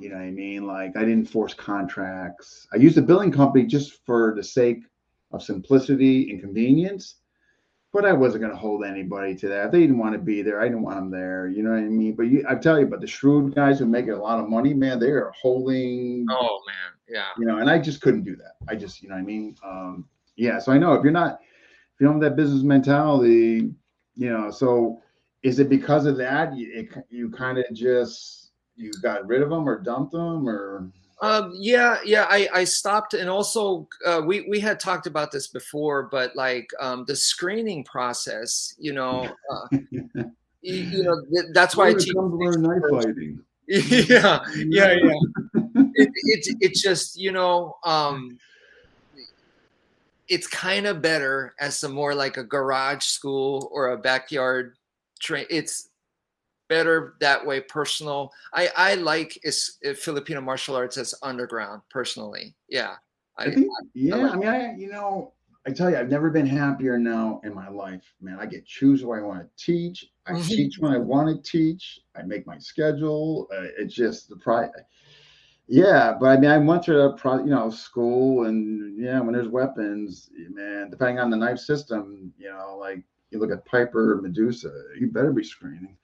You know what I mean? Like I didn't force contracts. I used a billing company just for the sake of simplicity and convenience, but I wasn't going to hold anybody to that. If they didn't want to be there, I didn't want them there. You know what I mean? But I tell you, but the shrewd guys who make a lot of money, man, they are holding, Oh man, yeah. and I just couldn't do that. I just, you know what I mean? Yeah. So I know if you don't have that business mentality, so is it because of that? You kind of just, you got rid of them or dumped them or? Yeah, yeah. I stopped, and also we had talked about this before, but like the screening process, that's why I When it teach. comes to learn knife fighting. Yeah, yeah, yeah. It's just it's kind of better as a more like a garage school or a backyard train. It's better that way. Personal. I like Filipino martial arts as underground personally. Yeah. I think, I yeah. like I mean, I tell you, I've never been happier now in my life, man. I get choose what I want to teach. I teach when I want to teach. I make my schedule. It's just the pride. Yeah, but I mean, I went through school, and yeah, when there's weapons, man, depending on the knife system, like you look at Piper, Medusa, you better be screening.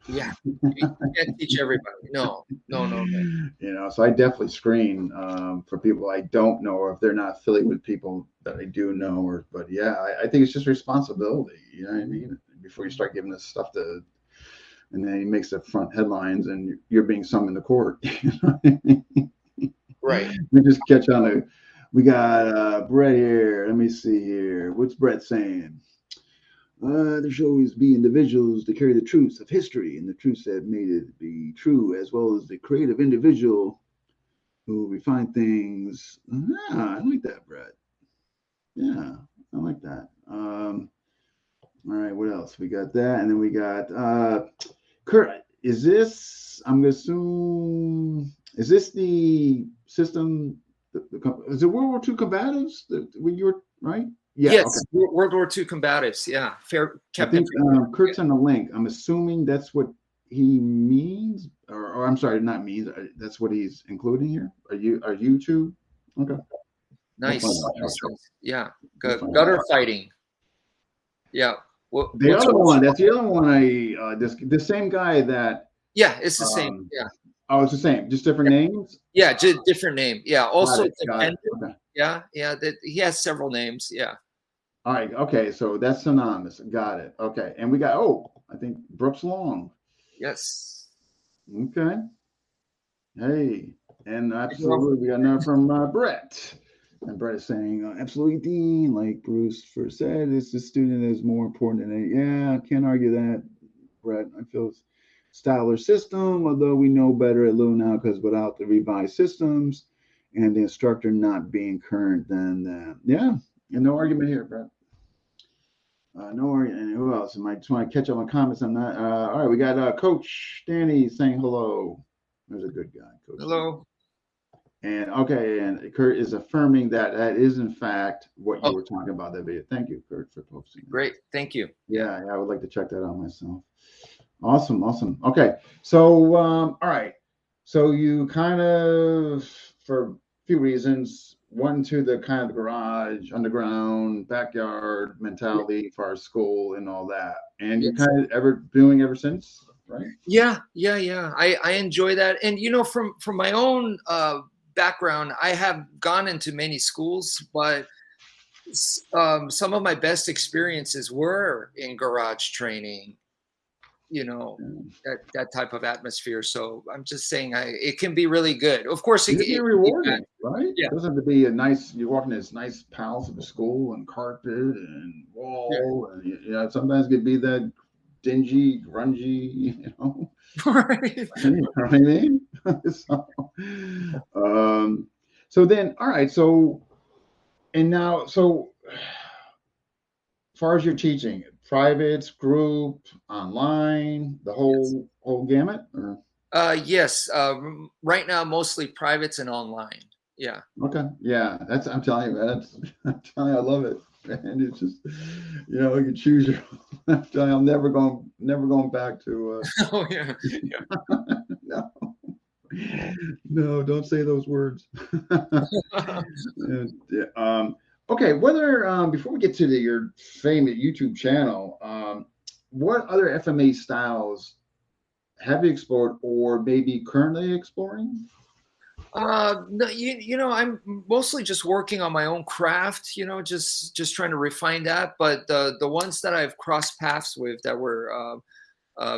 Yeah. You can't teach everybody. No, no, no, no. So I definitely screen for people I don't know, or if they're not affiliated with people that I do know, but yeah, I think it's just responsibility. You know what I mean? Before you start giving this stuff to, and then he makes the front headlines, and you're being summoned to court. Right. We just catch on a. We got Brett here. Let me see here. What's Brett saying? There should always be individuals to carry the truths of history and the truths that made it be true, as well as the creative individual Ooh, we find things. Ah, I like that, Brett. Yeah, I like that. All right, what else? We got that, and then we got Kurt. Is this? I'm gonna assume. Is this the system? Is it World War II combatives? When you were right? Yeah. Okay. Yes, World War II combatives. Yeah, fair, I Captain. think Kurt's on the link. I'm assuming that's what he means, or I'm sorry, not means. That's what he's including here. Are you two? Okay. We'll find Nice, out. nice, nice. Yeah, We'll find gutter out. fighting. Yeah. The What's other one, that's the other one. This the same guy that. Yeah, it's the same. Um, Yeah, oh, it's the same, just different yeah, names. yeah. Just different name. Yeah. Got Also it. Got it. dependent. Okay. Yeah, yeah. That he has several names. Yeah. All right. Okay. So that's synonymous. Got it. Okay. And we got. Oh, I think Brooks Long. Yes. Okay. Hey, and absolutely, we got another from Brett. And Brett is saying, absolutely, Dean, like Bruce first said, it's the student that is more important than it. Yeah, I can't argue that, Brett. I feel it's Styler system, although we know better at Lou now because without the revised systems and the instructor not being current, then yeah, and no argument here, Brett. No argument. And who else? I just want to catch up on comments. I'm not. All right, we got Coach Danny saying hello. There's a good guy, Coach. Hello. And okay, and Kurt is affirming that that is in fact what you were talking about that video. Thank you, Kurt, for posting that. Great. Thank you. Yeah, I would like to check that out myself. Awesome, awesome. Okay, so all right, so you kind of, for a few reasons, went into the kind of the garage, underground, backyard mentality for our school and all that, and you Yes. kind of ever doing ever since, right? Yeah, yeah, yeah. I enjoy that, and from my own background, I have gone into many schools, but some of my best experiences were in garage training. That type of atmosphere. So I'm just saying, it can be really good. Of course, It can be rewarding, right? Yeah. It doesn't have to be a nice. You're walking this nice palace of a school and carpet and wall, and sometimes it could be that dingy, grungy. Right. You know what I mean? So then, all right. So and now, so as far as your teaching, privates, group, online, the whole gamut, or? Yes. Right now, mostly privates and online. Yeah. Okay. Yeah, I'm telling you, man. I'm telling you, I love it. And it's just, you can choose your. I'm telling you, I'm never going back to. Oh yeah. No, no, don't say those words. Okay. Whether before we get to your famous YouTube channel, what other FMA styles have you explored or maybe currently exploring? No, I'm mostly just working on my own craft, just trying to refine that. But the ones that I've crossed paths with that were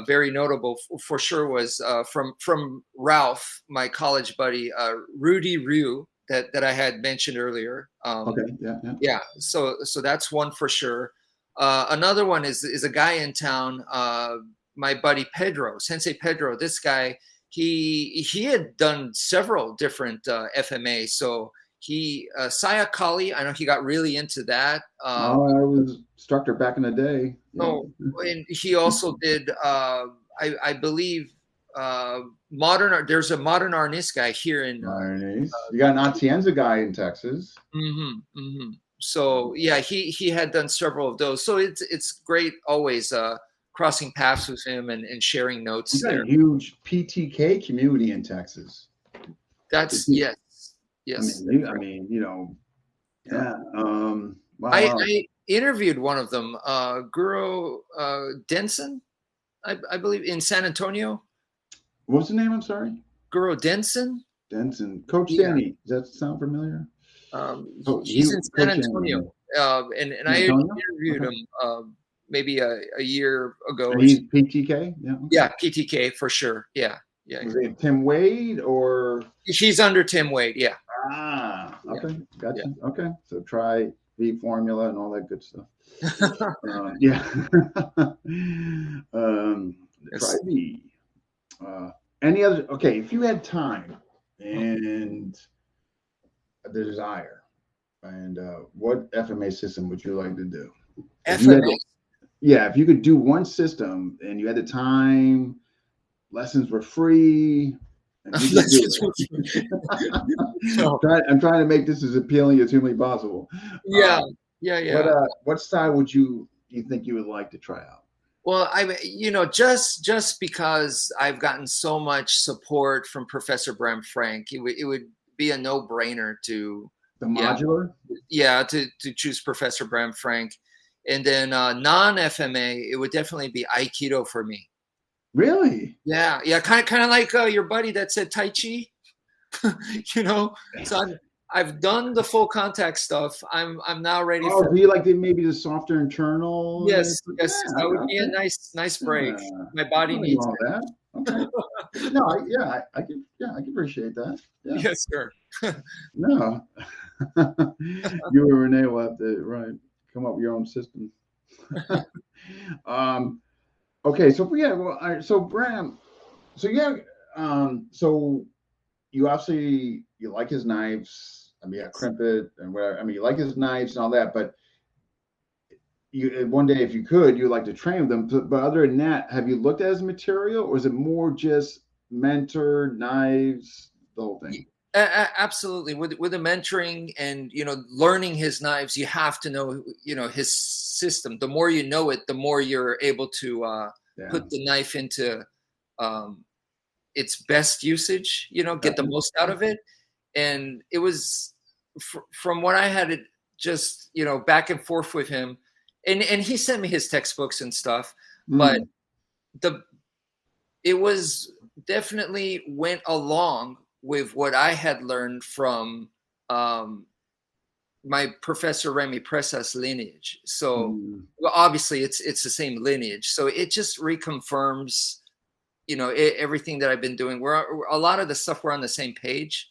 very notable for sure was from Ralph, my college buddy, Rudy Ryu, that I had mentioned earlier. Okay. Yeah. Yeah. So that's one for sure. Another one is a guy in town, my buddy Pedro, Sensei Pedro. This guy, he had done several different FMA. So Saya Kali, I know he got really into that. I was instructor back in the day. Yeah. Oh, and he also did, I believe, modern art. There's a modern artist guy here in. Nice. You got an Atienza guy in Texas. So yeah, he had done several of those. So it's great always crossing paths with him and sharing notes You got there. a huge PTK community in Texas. That's yes. I mean, yeah. Wow. I interviewed one of them, Guru Denson, I believe, in San Antonio. What's the name? I'm sorry. Guru Denson. Denson. Coach Danny. Does that sound familiar? He's in San Antonio, and I interviewed him maybe a year ago. And he's PTK. Yeah. Yeah, PTK for sure. Yeah. Was it Tim Wade or? He's under Tim Wade. Yeah. Ah. Okay. Gotcha. Yeah. Okay. So try V formula and all that good stuff. Yeah. Try V. Any other? Okay. If you had time, and the desire. And what FMA system would you like to do? If you had FMA. to, yeah, if you could do one system and you had the time, lessons were free, and you could do it. No. I'm trying to make this as appealing as humanly possible. Yeah, yeah, yeah. What style would you think you would like to try out? Well, just because I've gotten so much support from Professor Bram Frank, it would be a no-brainer to, The yeah, modular? yeah, to choose Professor Bram Frank. And then non-FMA, it would definitely be Aikido for me. Really? Yeah, yeah, kind of like your buddy that said Tai Chi, you know. So I've done the full contact stuff. I'm now ready Oh, for, do you like maybe the softer internal? yes, yes, Yeah, that would be a okay. nice break. Yeah, My body nothing needs wrong with that. Okay. No, I can appreciate that. Yeah. yes, sir. No. You and Renee will have to come up with your own system. um, okay, so yeah, well, so Bram, so yeah, so you obviously you like his knives. I mean, yeah, Yes. crimpet and whatever. I mean, you like his knives and all that, but you one day if you could you'd like to train with them, but other than that, have you looked at his material, or is it more just mentor knives, the whole thing? Absolutely. With the mentoring and learning his knives, you have to know his system. The more you know it, the more you're able to Yeah, put the knife into um, its best usage. Get the gotcha. most out of it. And it was from what I had it just back and forth with him, and he sent me his textbooks and stuff, but Mm, the it was definitely went along with what I had learned from um, my Professor Remy Pressa's lineage. So, mm. well, obviously, it's the same lineage. So it just reconfirms, everything that I've been doing. We're a lot of the stuff we're on the same page.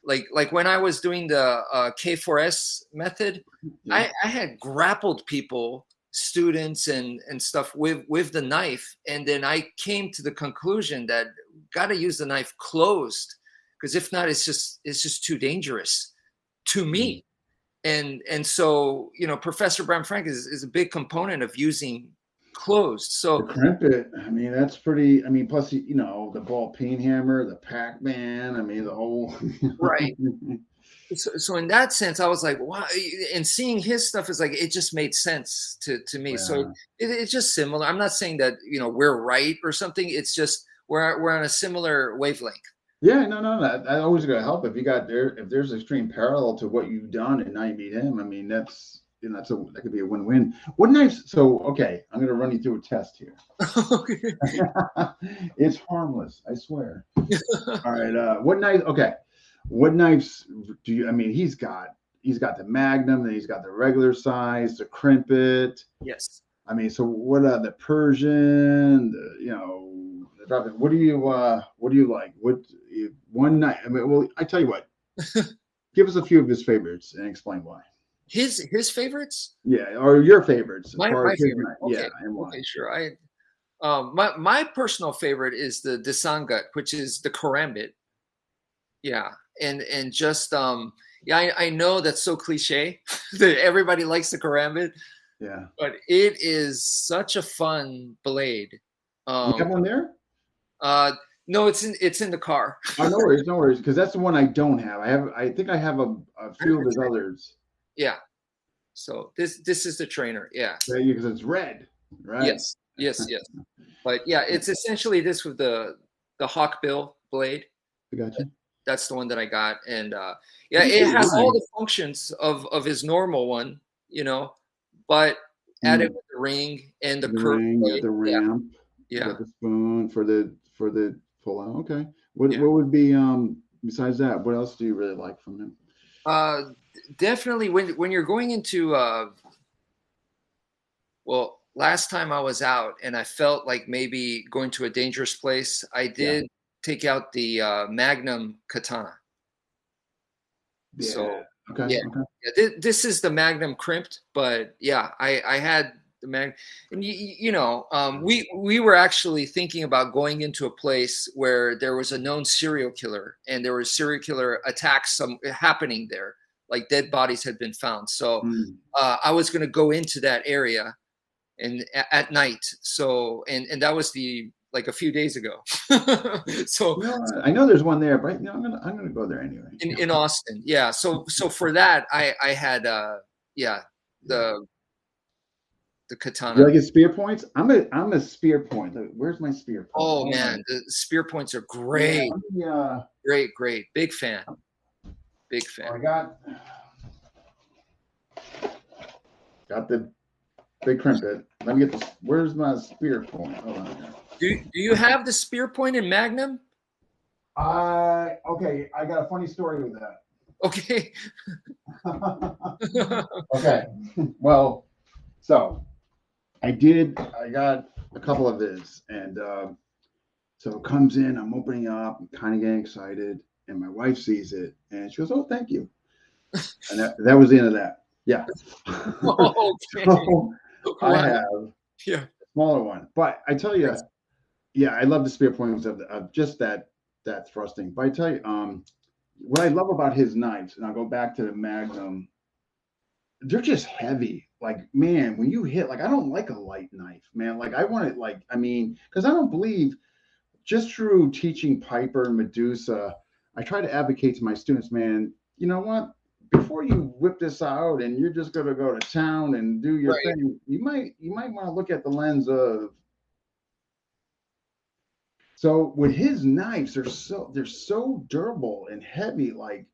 Like when I was doing the K4S method, Yeah, I had grappled people, students and stuff with the knife, and then I came to the conclusion that got to use the knife closed, because if not, it's just too dangerous to mm. me. And so Professor Bram Frank is a big component of using closed. The So crimpet, I mean, that's pretty. I mean, plus the ball peen hammer, the Pac-Man, I mean, the whole. right. So in that sense, I was like, wow. And seeing his stuff is like, it just made sense to me. So Yeah. it's just similar. I'm not saying that we're right or something. It's just we're on a similar wavelength. Yeah, no. That always gonna help if you got there. If there's extreme parallel to what you've done and now you meet him, I mean, that could be a win-win. What knives? So okay, I'm gonna run you through a test here. Okay. It's harmless, I swear. All right. What knife? Okay. What knives do you? I mean, he's got the Magnum, then he's got the regular size, the crimpet. Yes. I mean, so what? The Persian, the drop. What do you like? One night? I mean, well, I tell you what. Give us a few of his favorites and explain why. His favorites. Yeah, or your favorites as far My as his favorite. night. Yeah, Okay. and why? Okay. Sure. My personal favorite is the Desangat, which is the karambit. Yeah. And just yeah, I know that's so cliche that everybody likes the karambit, Yeah. but it is such a fun blade. You Um, have one there? uh, no, it's in the car. Oh, no worries, because that's the one I don't have. I think I have a I have few of a his trainer. others. Yeah. So this is the trainer. Yeah. Yeah, because it's red, right? Yes. Yes. Yes. But yeah, it's essentially this with the hawkbill blade. I got you. That's the one that I got, and yeah, It's it pretty has all nice. the functions of his normal one, but added Mm. with the ring and the The curved ring, you got blade. the Yeah. ramp, you Yeah. got the spoon for the pull out. Okay. What Yeah. what would be besides that? What else do you really like from him? Definitely when you're going into well, last time I was out and I felt like maybe going to a dangerous place, I Yeah. did take out the Magnum katana. Yeah. So Okay. yeah, Okay. yeah. This is the Magnum crimped, but yeah, I had the mag, and we were actually thinking about going into a place where there was a known serial killer, and there were serial killer attacks happening there, like dead bodies had been found. So Mm. I was going to go into that area and at night. So and that was like a few days ago. So I know there's one there, but I'm gonna go there anyway. in Austin, yeah. So for that, I had yeah the Do you katana. like his spear points? I'm a spear point. Where's my spear point? Oh Hold man, on. the spear points are Yeah, great, great, big fan, big fan. I got the big crimpet. Let me get this. Where's my spear point? Hold on here. Do you have the spear point in Magnum? Okay, I got a funny story with that. Okay. Okay. Well, so I got a couple of his, and so it comes in, I'm opening up, I'm kind of getting excited, and my wife sees it, and she goes, "Oh, thank you." And that was the end of that. Yeah. Okay. So I Wow. have Yeah. a smaller one, but I tell you, yeah, I love the spear points of just that thrusting. But I tell you, what I love about his knives, and I'll go back to the Magnum, they're just heavy. Like, man, when you hit, like, I don't like a light knife, man. Like, I want it, like, I mean, because I don't believe, just through teaching Piper and Medusa, I try to advocate to my students, man, you know what? Before you whip this out and you're just gonna go to town and do your Right. thing, you might want to look at the lens of. So with his knives, they're so durable and heavy. Like,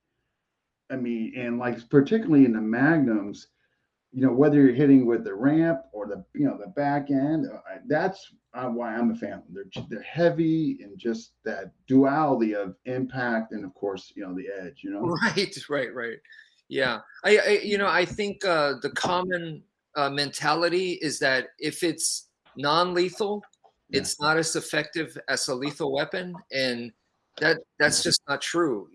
I mean, and like particularly in the Magnums, whether you're hitting with the ramp or the back end, that's why I'm a fan. They're heavy and just that duality of impact and of course the edge. Right. Yeah. I think the common mentality is that if it's non-lethal, Yeah. it's not as effective as a lethal weapon, and that's just not true.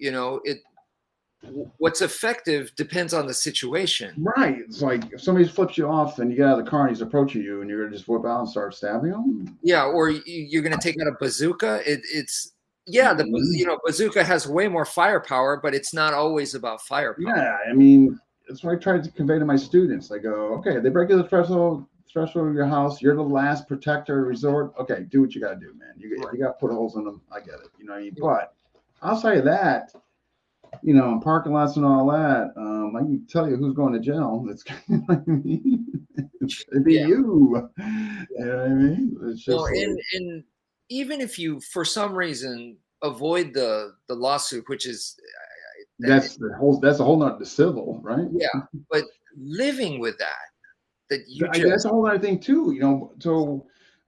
What's effective depends on the situation. Right. It's like if somebody flips you off and you get out of the car and he's approaching you and you're gonna just whip out and start stabbing him. Yeah, or you're going to take out a bazooka. It's yeah, bazooka has way more firepower, but it's not always about firepower. Yeah, I mean, that's what I try to convey to my students. I go, okay, they break the threshold of your house. You're the last protector resort. Okay, do what you got to do, man. If you got to put holes in them, I get it. You know what I mean? But outside of that, parking lots and all that, I can tell you who's going to jail. It's it'd be you. You know what I mean? It's just and even if you, for some reason, avoid the lawsuit, which is that's a whole nother the civil, right? yeah, but living with that That's a whole other thing too. So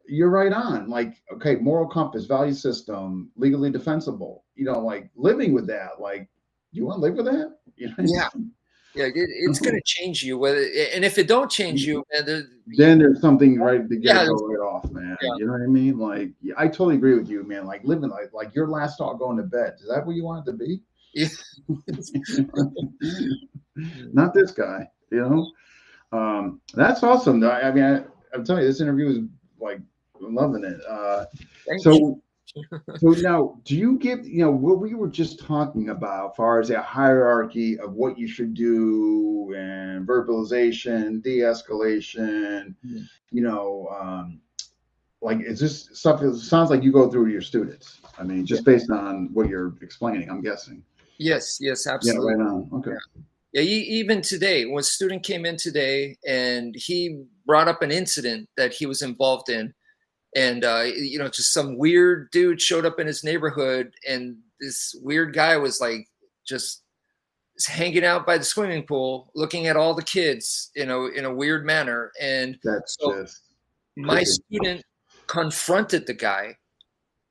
you're right on. Like, okay, moral compass, value system, legally defensible. Like living with that. Like, you want to live with that? Yeah. Yeah, it's going to change you. And if it don't change you, then there's something right to get yeah, go right off, man. Yeah. You know what I mean? Like, I totally agree with you, man. Like living like your last thought going to bed. Is that what you want it to be? Yeah. Not this guy. That's awesome. I mean, I'm telling you, this interview is like I'm loving it. So now, do you give what we were just talking about, as far as a hierarchy of what you should do and verbalization, de-escalation? Like, is this stuff? It sounds like you go through to your students. I mean, just based on what you're explaining, I'm guessing. Yes, absolutely. Yeah, right on. Okay. Yeah, even today, when a student came in today and he brought up an incident that he was involved in, and just some weird dude showed up in his neighborhood, and this weird guy was like just hanging out by the swimming pool, looking at all the kids, in a weird manner. And that's so just my student confronted the guy,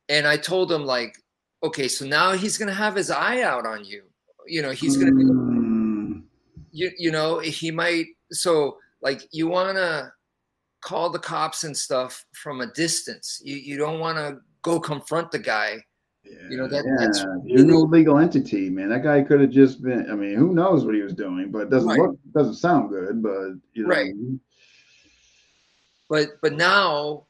and I told him, like, okay, so now he's gonna have his eye out on you. He's gonna be, he might. So, like, you wanna call the cops and stuff from a distance. You don't want to go confront the guy. That's really, you're no legal entity, man. That guy could have just been. I mean, who knows what he was doing? But it doesn't sound good. But right. but now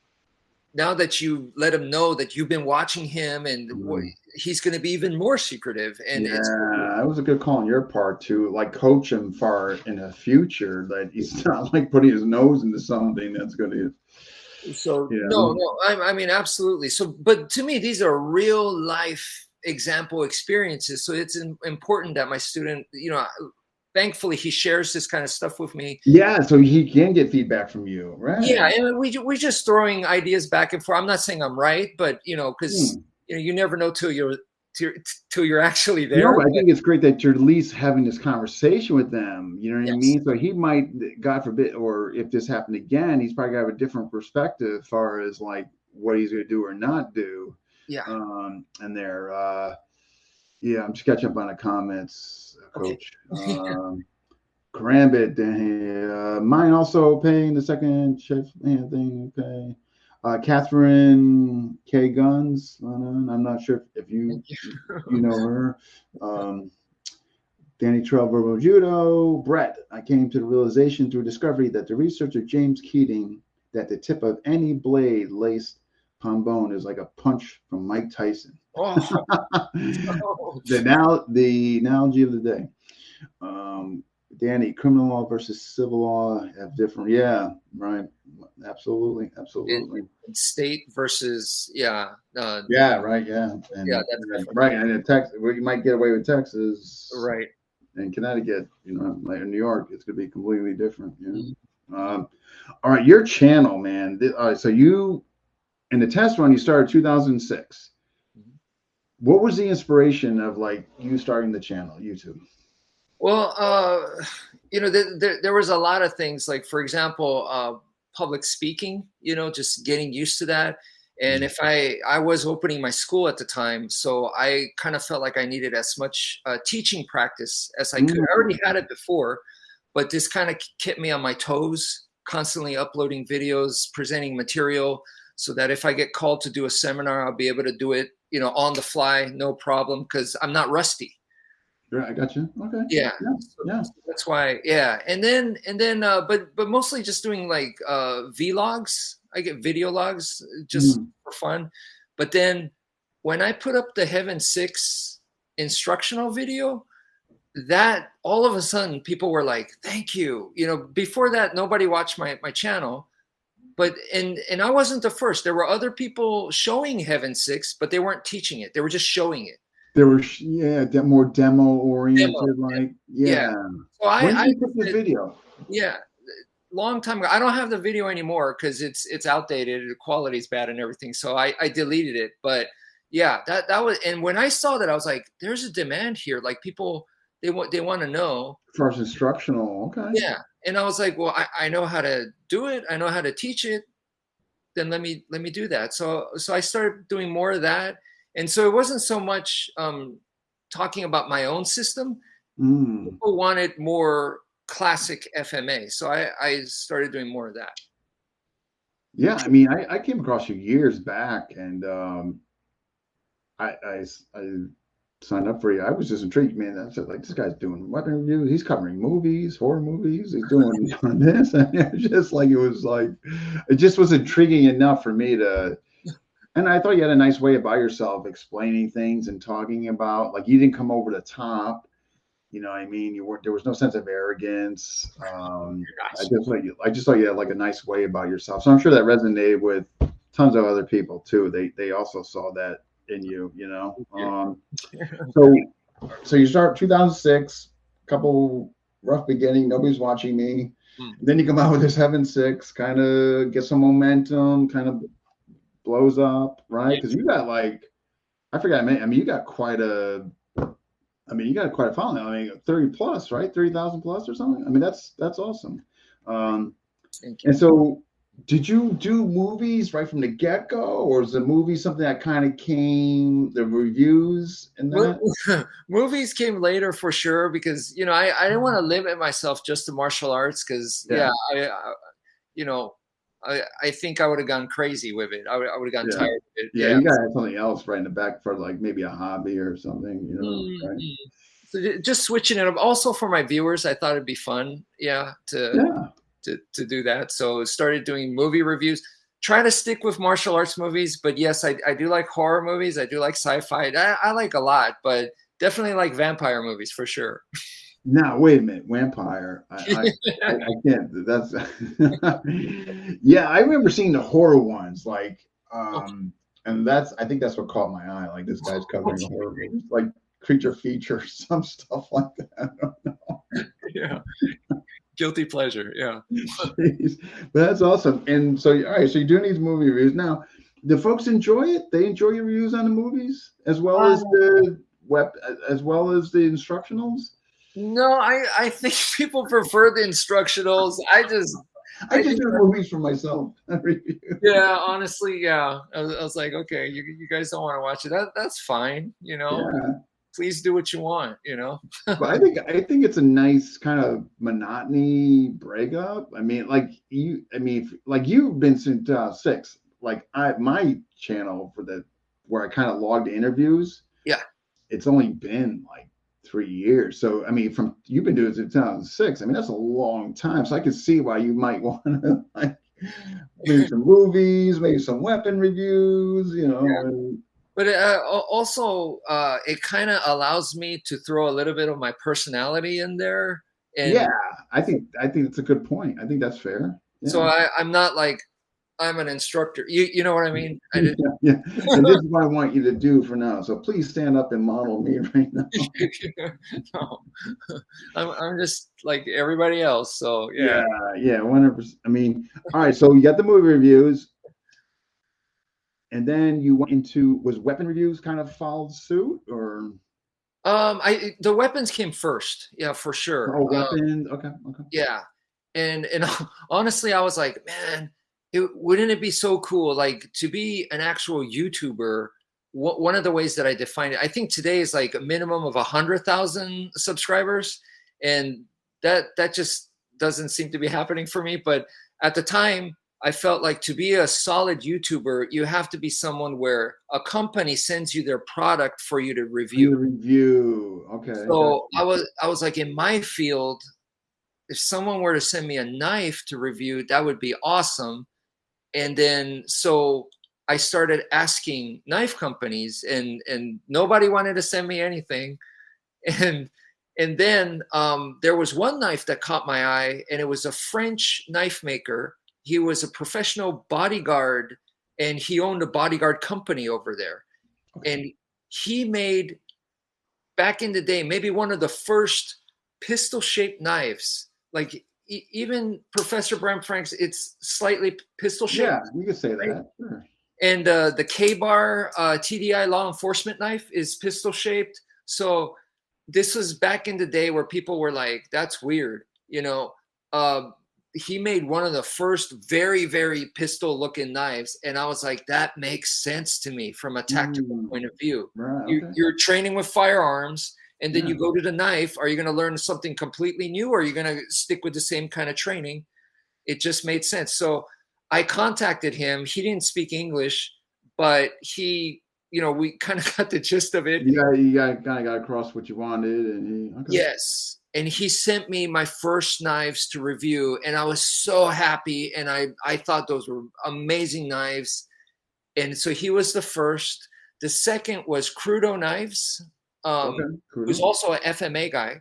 that you let him know that you've been watching him, and Mm. he's going to be even more secretive, and it's Yeah, that was a good call on your part to like coach him far in the future that he's not like putting his nose into something that's going to, so you no, know. no, I mean absolutely. So, but to me, these are real life example experiences. So it's important that my student, thankfully he shares this kind of stuff with me. Yeah, so he can get feedback from you, Yeah, right? and we're just throwing ideas back and forth. I'm not saying I'm right, but because Hmm. you never know till, till you're actually No, there. but I But think it's great that you're at least having this conversation with them. You know what I yes, mean? So he might, God forbid, or if this happened again, he's probably gonna have a different perspective as far as like what he's gonna do or not do. yeah, And there, yeah, I'm just catching up on the comments, okay, Coach. Karambit, mine also paying the second shift thing. Okay. Catherine K. Guns. I'm not sure if thank you you. you know her. Um, Danny Trail Verbal Judo. Brett, I came to the realization through discovery that the researcher James Keating that the tip of any blade laced upon bone is like a punch from Mike Tyson. Oh, The analogy of the day. Um, Danny, criminal law versus civil law have different. Yeah, right. Absolutely, in, absolutely. in state versus Yeah, right. Yeah, yeah, and that's right, definitely and in Texas, well, you might get away with Texas right. and Connecticut. Like in New York, it's gonna be completely different. Mhm. All right, your channel, man. All right, so you in the test run, you started 2006. Mhm. What was the inspiration of like you starting the channel, YouTube? Well, there was a lot of things, like, for example, public speaking, just getting used to that. And Mm. if I was opening my school at the time, so I kind of felt like I needed as much teaching practice as I could. I already had it before, but this kind of kept me on my toes, constantly uploading videos, presenting material, so that if I get called to do a seminar, I'll be able to do it, on the fly, no problem, because I'm not rusty. Right, I got you. Okay. Yeah. Yeah. Yeah. So that's why, yeah. And then but mostly just doing like vlogs. I get video logs just Mhm. for fun. But then when I put up the Heaven 6 instructional video, that all of a sudden people were like, "Thank you." Before that nobody watched my channel, but and I wasn't the first. There were other people showing Heaven 6, but they weren't teaching it. They were just showing it. There were yeah, more demo Demo. oriented, like Yeah. yeah. So When did I you put this said, video? yeah, long time ago. I don't have the video anymore because it's outdated. The quality's bad and everything. So I deleted it. But yeah, that was. And when I saw that, I was like, "There's a demand here. Like people, they want to know." First instructional. Okay. Yeah, and I was like, "Well, I know how to do it. I know how to teach it. Then let me do that." So I started doing more of that. And so it wasn't so much talking about my own system. Mm. People wanted more classic FMA, so I started doing more of that. Yeah, I mean, I came across you years back, and I signed up for you. I was just intrigued, man. I said, like, this guy's doing what review? He's covering movies, horror movies. He's doing this, and it was just like it just was intriguing enough for me to. And I thought you had a nice way about yourself, explaining things and talking about like you didn't come over the top. You know what I mean? You weren't. There was no sense of arrogance. Gosh. I just thought you had like a nice way about yourself. So I'm sure that resonated with tons of other people too. They also saw that in you. So so you start 2006, couple rough beginning. Nobody's watching me. Mm. And then you come out with this Heaven 6, kind of get some momentum, kind of blows up, right? Yeah. Because you got like I forgot. I mean, you got quite a. I mean, you got quite a following. I mean, 30 plus, right? 30,000 plus or something. I mean, that's awesome. Um, Thank and you. so, did you do movies right from the get go, or is the movie something that kind of came the reviews and Mo- that? Movies came later for sure because I didn't want to limit myself just to martial arts because Yeah, yeah you know I think I would have gone crazy with it. I would have gotten yeah, tired of it. yeah. Yeah. You got to have something else right in the back for like maybe a hobby or something, right? Mm-hmm. So just switching it up. Also for my viewers, I thought it'd be fun. Yeah, to Yeah. to do that. So started doing movie reviews. Try to stick with martial arts movies, but yes, I do like horror movies. I do like sci-fi. I like a lot, but definitely like vampire movies for sure. Now, wait a minute, Wmpyr. I can't. That's yeah. I remember seeing the horror ones, like, and I think that's what caught my eye. Like this guy's covering the horror movies, like creature features, some stuff like that. I don't know. Yeah, guilty pleasure. Yeah. Jeez. But that's awesome. And so, all right, so you're doing these movie reviews now. Do folks enjoy it? They enjoy your reviews on the movies as well as the web, as well as the instructionals. No, I think people prefer the instructionals. I just do movies for myself. Yeah, honestly, yeah. I was like, okay, you guys don't want to watch it. That's fine, you know. Yeah. Please do what you want, you know. But I think it's a nice kind of monotony breakup. I mean, like you've been since 2006. Like my channel where I kind of log the interviews. Yeah. It's only been like 3 years. So I mean, you've been doing it since 2006. I mean, that's a long time. So I can see why you might want to like maybe some movies, maybe some weapon reviews, you know. Yeah. But also, it kind of allows me to throw a little bit of my personality in there. And yeah, I think it's a good point. I think that's fair. Yeah. So I'm not like I'm an instructor. You know what I mean? Yeah. And this is what I want you to do for now. So please stand up and model me right now. No, I'm just like everybody else. So yeah. Yeah, 100%. I mean, all right. So you got the movie reviews. And then you went into, was weapon reviews kind of followed suit, or? The weapons came first, yeah, for sure. Oh, weapons. Okay. Yeah, and honestly, I was like, man, wouldn't it be so cool, like to be an actual YouTuber? One of the ways that I define it, I think today is like a minimum of 100,000 subscribers, and that just doesn't seem to be happening for me. But at the time, I felt like to be a solid YouTuber, you have to be someone where a company sends you their product for you to review. Okay. So I was like, in my field, if someone were to send me a knife to review, that would be awesome. And then so I started asking knife companies, and nobody wanted to send me anything. And then there was one knife that caught my eye, and it was a French knife maker. He was a professional bodyguard, and he owned a bodyguard company over there. Okay. And he made, back in the day, maybe one of the first pistol-shaped knives. Like even Professor Bram Frank's, it's slightly pistol-shaped. Yeah, you could say that. Sure. And the K-Bar TDI law enforcement knife is pistol-shaped. So this was back in the day where people were like, that's weird, you know. He made one of the first very, very pistol looking knives. And I was like, that makes sense to me from a tactical point of view. Right, okay. You're training with firearms, and then you go to the knife. Are you going to learn something completely new, or are you going to stick with the same kind of training? It just made sense. So I contacted him. He didn't speak English, but we kind of got the gist of it. Yeah, you kind of got across what you wanted. And okay. Yes. And he sent me my first knives to review, and I was so happy. And I thought those were amazing knives. And so he was the first. The second was Crudo Knives, who's also an FMA guy.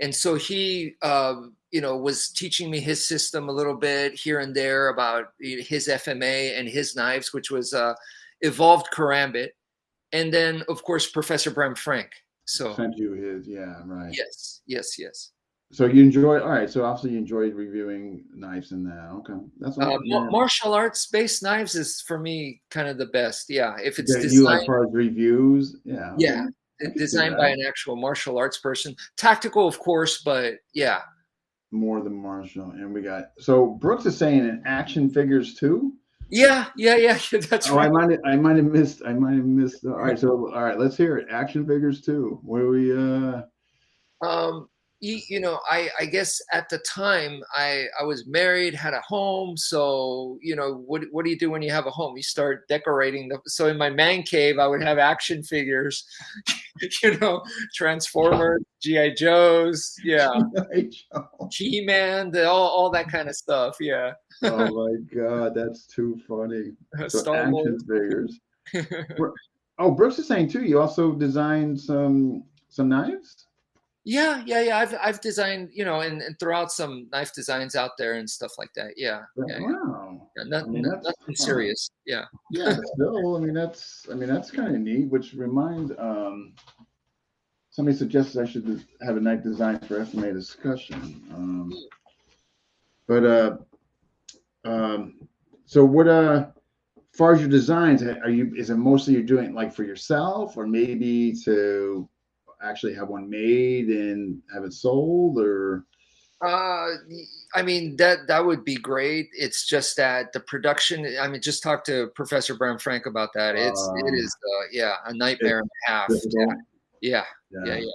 And so he, was teaching me his system a little bit here and there about his FMA and his knives, which was Evolved Karambit. And then, of course, Professor Bram Frank. So sent you his, yeah, right. Yes. So you enjoy, all right. So obviously you enjoyed reviewing knives in that. Okay, that's all. Martial arts based knives is for me kind of the best. Yeah, if it's designed, you like far as reviews, yeah. Yeah, designed by an actual martial arts person. Tactical, of course, but yeah. More than martial, and we got. So Brooks is saying in action figures too. Yeah. That's right. I might have missed. All right, so all right, let's hear it. Action figures too. Where we? I guess at the time I was married, had a home. So what do you do when you have a home? You start decorating. So in my man cave, I would have action figures. Transformers, GI Joes. Yeah. He-Man, all that kind of stuff. Yeah. Oh my God, that's too funny. So Star action Wars. figures. Oh, Brooks is saying too. You also designed some knives. Yeah. I've designed, and throw out some knife designs out there and stuff like that. Yeah. Wow. Yeah, I mean, that's nothing serious. Yeah. yeah. Still, I mean, that's kind of neat. Which reminds, somebody suggested I should have a knife design for SMA discussion. But um, so what? Far as your designs, are you? Is it mostly you're doing like for yourself, or maybe to actually have one made and have it sold, or? Uh, I mean that would be great. It's just that the production. I mean, just talk to Professor Bram Frank about that. It Um, is yeah, a nightmare it's and a half. difficult. Yeah, yeah, Yeah. yeah.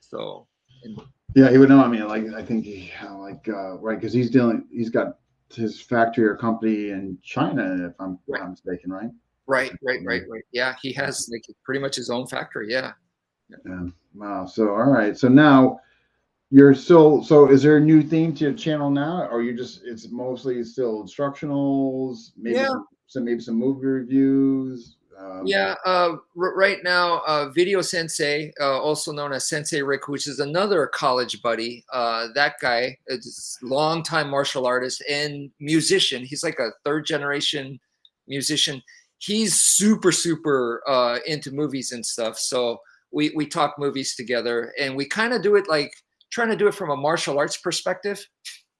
So and Yeah, he would know. I mean, like I think right because he's got his factory or company in China, if I'm right, not mistaken, right? right. Yeah, he has like pretty much his own factory. Yeah. Yeah. Wow. So all right. So now you're still. So is there a new theme to your channel now, or you just it's mostly still instructionals, maybe Yeah, some movie reviews. yeah. Right now, Video Sensei, also known as Sensei Rick, which is another college buddy. That guy is longtime martial artist and musician. He's like a third generation musician. He's super into movies and stuff. So we talk movies together, and we kind of do it like trying to do it from a martial arts perspective.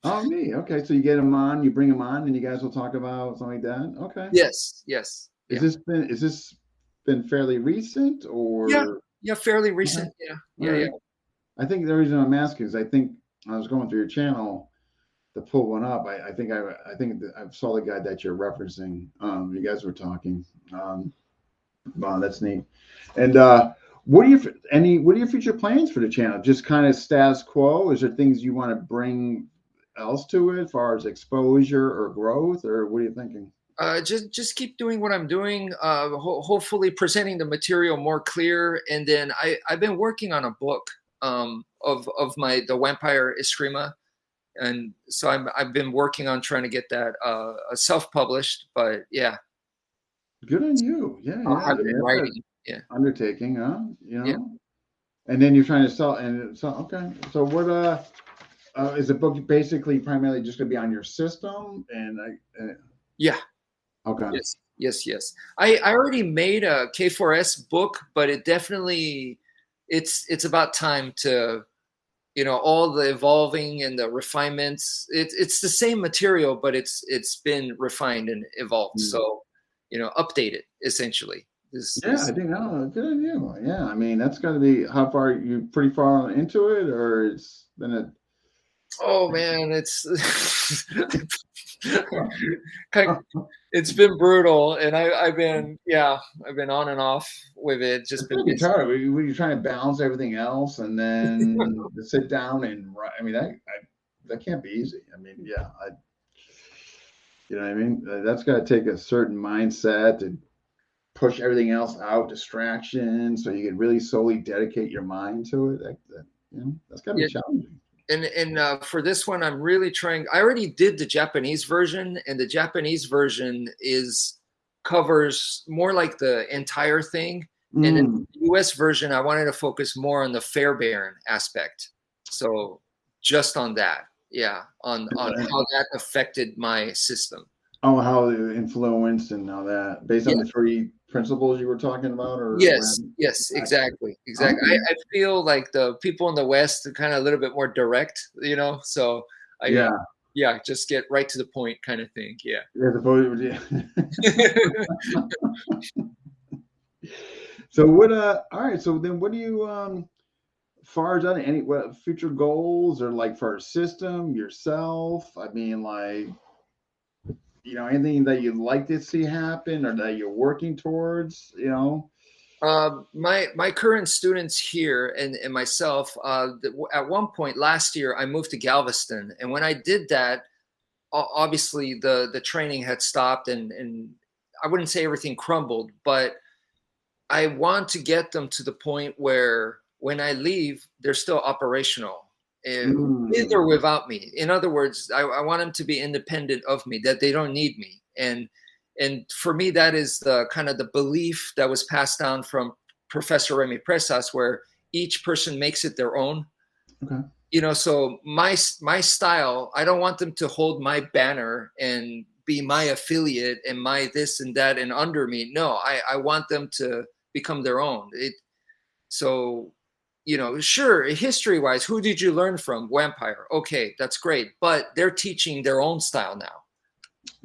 Oh, me. Okay. So you get him on, you bring him on, and you guys will talk about something like that. Okay. Yes, Is yeah, this been fairly recent yeah, or? yeah. Fairly Okay. recent. All Yeah. right. I think the reason I'm asking is I think I was going through your channel to pull one up. I think that I saw the guy that you're referencing. You guys were talking. Wow, that's neat. And what are your future plans for the channel? Just kind of status quo? Is there things you want to bring else to it, as far as exposure or growth, or what are you thinking? Just keep doing what I'm doing. Hopefully, presenting the material more clear. And then I've been working on a book of the Wmpyr Escrima, and so I've been working on trying to get that self published. But yeah, Good on you. Yeah, yeah. I mean, in that's an writing. Yeah, undertaking, huh? You yeah, know. And then you're trying to sell, and so okay. So what? Is the book basically primarily just going to be on your system? And yeah. okay. Yes. I already made a K4S book, but it definitely it's about time to all the evolving and the refinements. It's the same material, but it's been refined and evolved. Hmm. So updated essentially. Yeah, I think good on you. Yeah, I mean that's got to be how far you pretty far into it, or it's been a. Oh man, it's it's been brutal, and I've been on and off with it. Just It's been gotta be busy. hard when you're trying to balance everything else, and then to sit down and write. I mean that can't be easy. I mean, yeah, you know what I mean. That's got to take a certain mindset to push everything else out, distractions, so you can really solely dedicate your mind to it. That's got to be Yeah, challenging. and for this one, I'm really trying. I already did the Japanese version, and the Japanese version is covers more like the entire thing. And in Mm. the U.S. version, I wanted to focus more on the Fairbairn aspect. So just on that, yeah, on how that affected my system. Oh, how it influenced and all that, based on Yeah. the three principles you were talking about, or what Yes, happened? exactly. Okay. I feel like the people in the West are kind of a little bit more direct, So I, Yeah. yeah, just get right to the point, kind of thing. Yeah. As opposed So what? All right. So then, what do you far as any what future goals or like for a system yourself? I mean, like anything that you'd like to see happen or that you're working towards. My current students here and myself, at one point last year, I moved to Galveston, and when I did that, obviously the training had stopped, and I wouldn't say everything crumbled, but I want to get them to the point where when I leave, they're still operational. with or without me. In other words, I want them to be independent of me, that they don't need me. And for me, that is the kind of the belief that was passed down from Professor Remy Presas, where each person makes it their own. Okay. So my style, I don't want them to hold my banner and be my affiliate and my this and that and under me. No, I want them to become their own. So, sure, history wise, who did you learn from? Wmpyr. Okay, that's great. But they're teaching their own style now.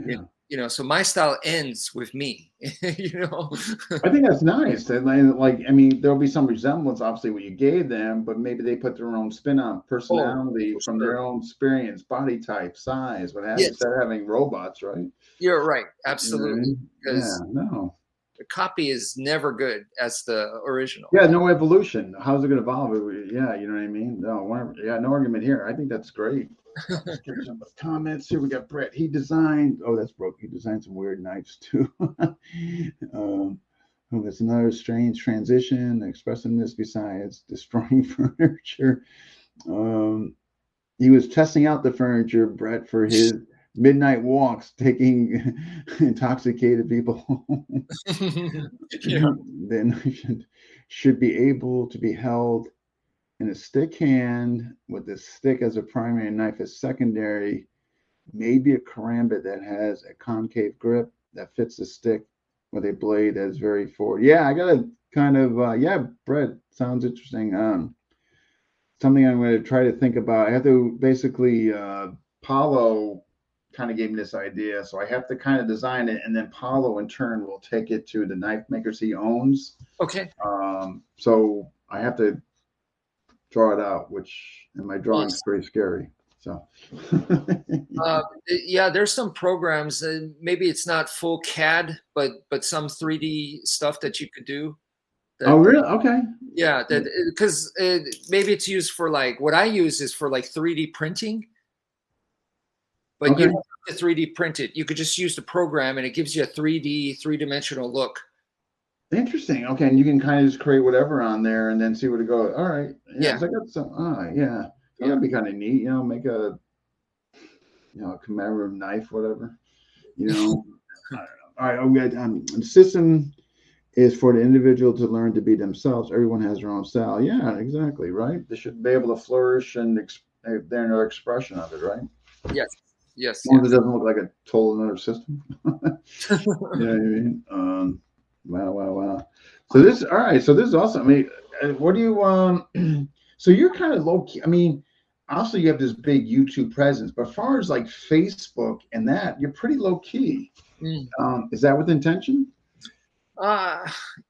Yeah. So my style ends with me. I think that's nice. And there'll be some resemblance, obviously, what you gave them, but maybe they put their own spin on personality from sure. their own experience, body type, size, what have you, Yes. instead of having robots, right? You're right. Absolutely. Because no. The copy is never good as the original. Yeah, no evolution. How's it going to evolve? Yeah, you know what I mean? No, no argument here. I think that's great. Let's get some comments here. We got Brett. He designed. Oh, that's Brooke. He designed some weird knives too. It's another strange transition. Expressing this besides destroying furniture. He was testing out the furniture, Brett, for his midnight walks, taking intoxicated people home. Yeah. Then should be able to be held in a stick hand with the stick as a primary and knife as secondary. Maybe a karambit that has a concave grip that fits the stick with a blade that is very forward. Yeah, I got a kind of Brett, sounds interesting. Something I'm going to try to think about. I have to basically Paulo kind of gave me this idea, so I have to kind of design it, and then Paulo in turn will take it to the knife makers he owns. Okay. So I have to draw it out, and my drawing's pretty scary. So yeah, there's some programs, maybe it's not full CAD, but some 3D stuff that you could do. Oh, really? Okay. Yeah, because maybe it's used for what I use is for 3D printing. But you don't have to 3D print it. You could just use the program, and it gives you a 3-dimensional look. Interesting. Okay, and you can kind of just create whatever on there, and then see where to go. All right. Yeah. So I got some. Yeah. That'd be kind of neat. Make a commemorative knife, whatever. I don't know. All right. We got the system is for the individual to learn to be themselves. Everyone has their own style. Yeah, exactly. Right. They should be able to flourish and their expression of it. Right. Yes. Yes. As long as it doesn't look like a total another system. You know what I mean? Wow. So this, all right. So this is awesome. I mean, what do you, so you're kind of low key. I mean, also you have this big YouTube presence, but as far as Facebook and that, you're pretty low key. Is that with intention?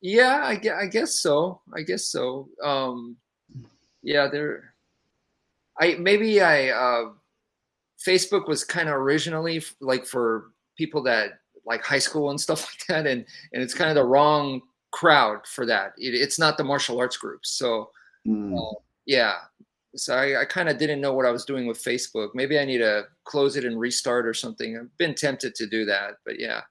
Yeah, I guess so. Yeah, Facebook was kind of originally for people that like high school and stuff like that, and it's kind of the wrong crowd for that. It's not the martial arts groups. So yeah, so I kind of didn't know what I was doing with Facebook. Maybe I need to close it and restart or something. I've been tempted to do that, but yeah.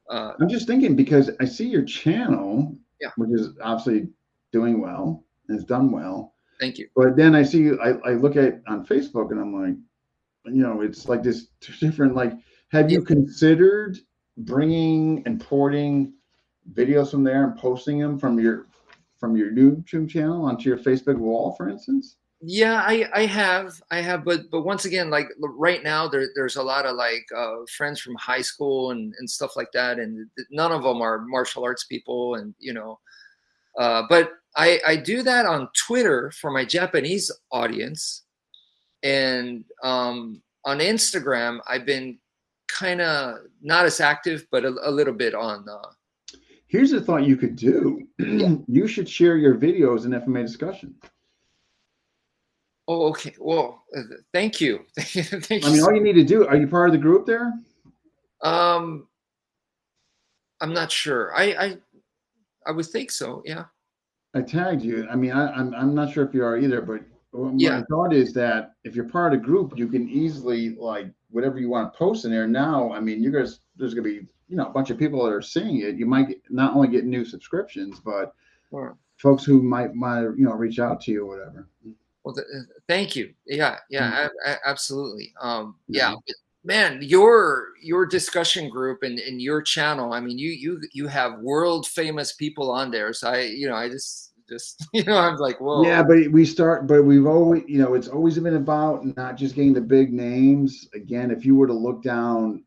I'm just thinking because I see your channel, which is obviously doing well and it's done well. Thank you. But then I see I look at on Facebook and I'm like, it's like this different, have you considered bringing and porting videos from there and posting them from your YouTube channel onto your Facebook wall, for instance? Yeah, I have, but once again, right now there's a lot of friends from high school and stuff like that, and none of them are martial arts people, and but I do that on Twitter for my Japanese audience, and on Instagram I've been kind of not as active, but a little bit on. Here's a thought you could do. You should share your videos in FMA discussion. Oh, okay. Well, thank you. Thank you. I mean, all you need to do. Are you part of the group there? I'm not sure. I would think so. Yeah. I tagged you. I mean, I'm not sure if you are either, but my thought is that if you're part of the group, you can easily whatever you want to post in there. Now, I mean, there's gonna be a bunch of people that are seeing it. You might not only get new subscriptions, but folks who might reach out to you or whatever. Well, thank you. Yeah, yeah, absolutely. Yeah, Yeah. man, your discussion group and your channel. I mean, you have world famous people on there. So I just I'm like, Yeah, whoa. but we've always, it's always been about not just getting the big names. Again, if you were to look down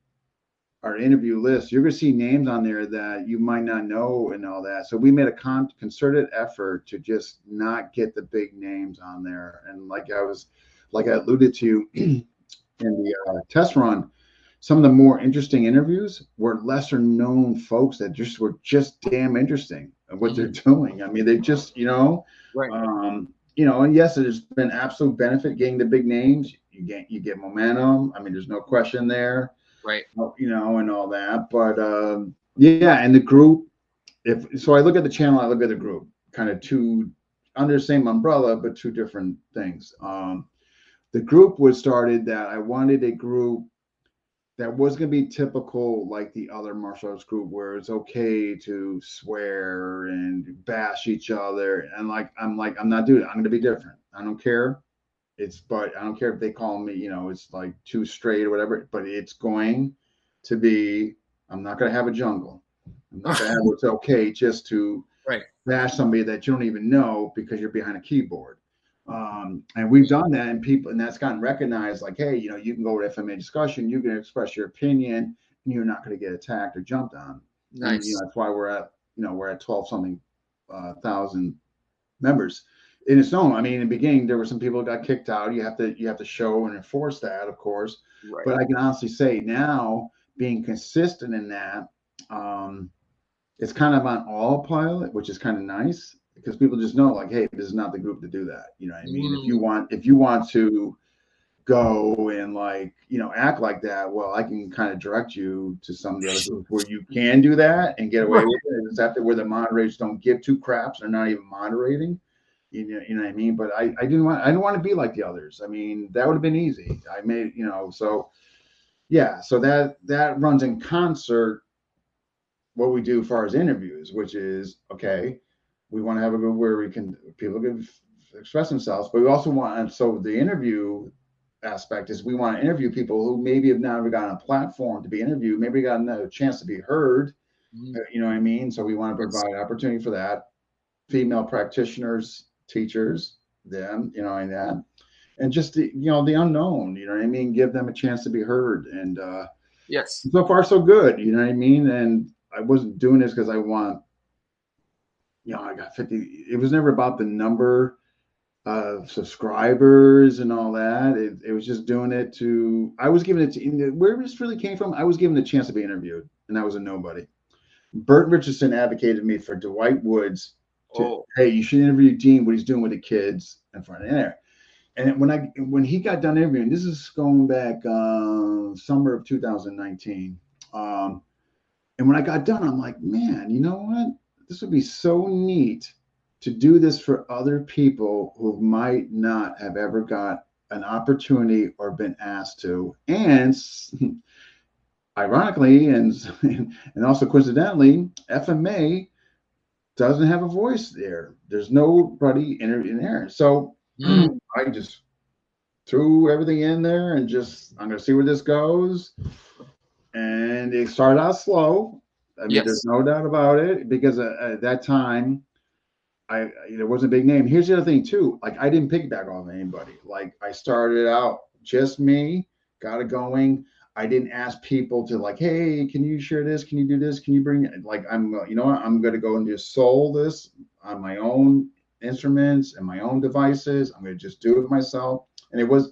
our interview list, you're going to see names on there that you might not know and all that. So we made a concerted effort to just not get the big names on there. And like I alluded to in the test run, some of the more interesting interviews were lesser known folks that just were just damn interesting at what they're Mhm. doing. I mean, they just, Right, and yes, there's been absolute benefit getting the big names. You get momentum. I mean, there's no question there, right. and all that. But yeah, and the group. If so, I look at the channel. I look at the group. Kind of two under the same umbrella, but two different things. The group was started that I wanted a group that was going to be typical like the other martial arts group where it's okay to swear and bash each other and I'm not doing it. I'm going to be different. I don't care. But I don't care if they call me, it's like too straight or whatever, but it's going to be, I'm not going to have a jungle. I'm not going to have it's okay just to Right. bash somebody that you don't even know because you're behind a keyboard. And we've done that, and that's gotten recognized. Like, hey, you can go to FMA discussion, you can express your opinion, and you're not going to get attacked or jumped on. And Nice. that's why we're at 12 something thousand members. And it's known. I mean, in the beginning, there were some people who got kicked out. You have to show and enforce that, of course. Right. But I can honestly say now, being consistent in that, um, it's kind of on autopilot, which is kind of nice because people just know, like, hey, this is not the group to do that. You know what I mean? Mm, If you want to go and like, act like that, well, I can kind of direct you to some of the other groups where you can do that and get away right. with it. It's after where the moderators don't give two craps, they're not even moderating. You know what I mean? But I didn't want to be like the others. I mean, that would have been easy. I made, so yeah, so that runs in concert what we do as far as interviews, which is okay. We want to have a group where people can express themselves, but we also want, so the interview aspect is we want to interview people who maybe have never gotten a platform to be interviewed, maybe gotten a chance to be heard. Mm, You know what I mean? So we want to yes. provide opportunity for that. Female practitioners, teachers, them, and that, and just the unknown. You know what I mean? Give them a chance to be heard, and Yes. so far so good. You know what I mean? And I wasn't doing this because I want, I got 50. It was never about the number of subscribers and all that. It was just doing it I was giving it to, where this really came from, I was given the chance to be interviewed, and I was a nobody. Bert Richardson advocated me for Dwight Woods to, Oh, hey, you should interview Dean, what he's doing with the kids in front of there. And when he got done interviewing, this is going back summer of 2019. And when I got done, I'm like, man, you know what? This would be so neat to do this for other people who might not have ever got an opportunity or been asked to. And ironically, and also coincidentally, FMA doesn't have a voice there. There's nobody in there. So mm, I just threw everything in there and just, I'm going to see where this goes. And it started out slow. I mean, there's yes. no doubt about it because at that time, there wasn't a big name. Here's the other thing too. Like I didn't piggyback off anybody. Like I started out just me, got it going. I didn't ask people to like, hey, can you share this? Can you do this? Can you bring it? Like you know what? I'm going to go and just soul this on my own instruments and my own devices. I'm going to just do it myself. And it was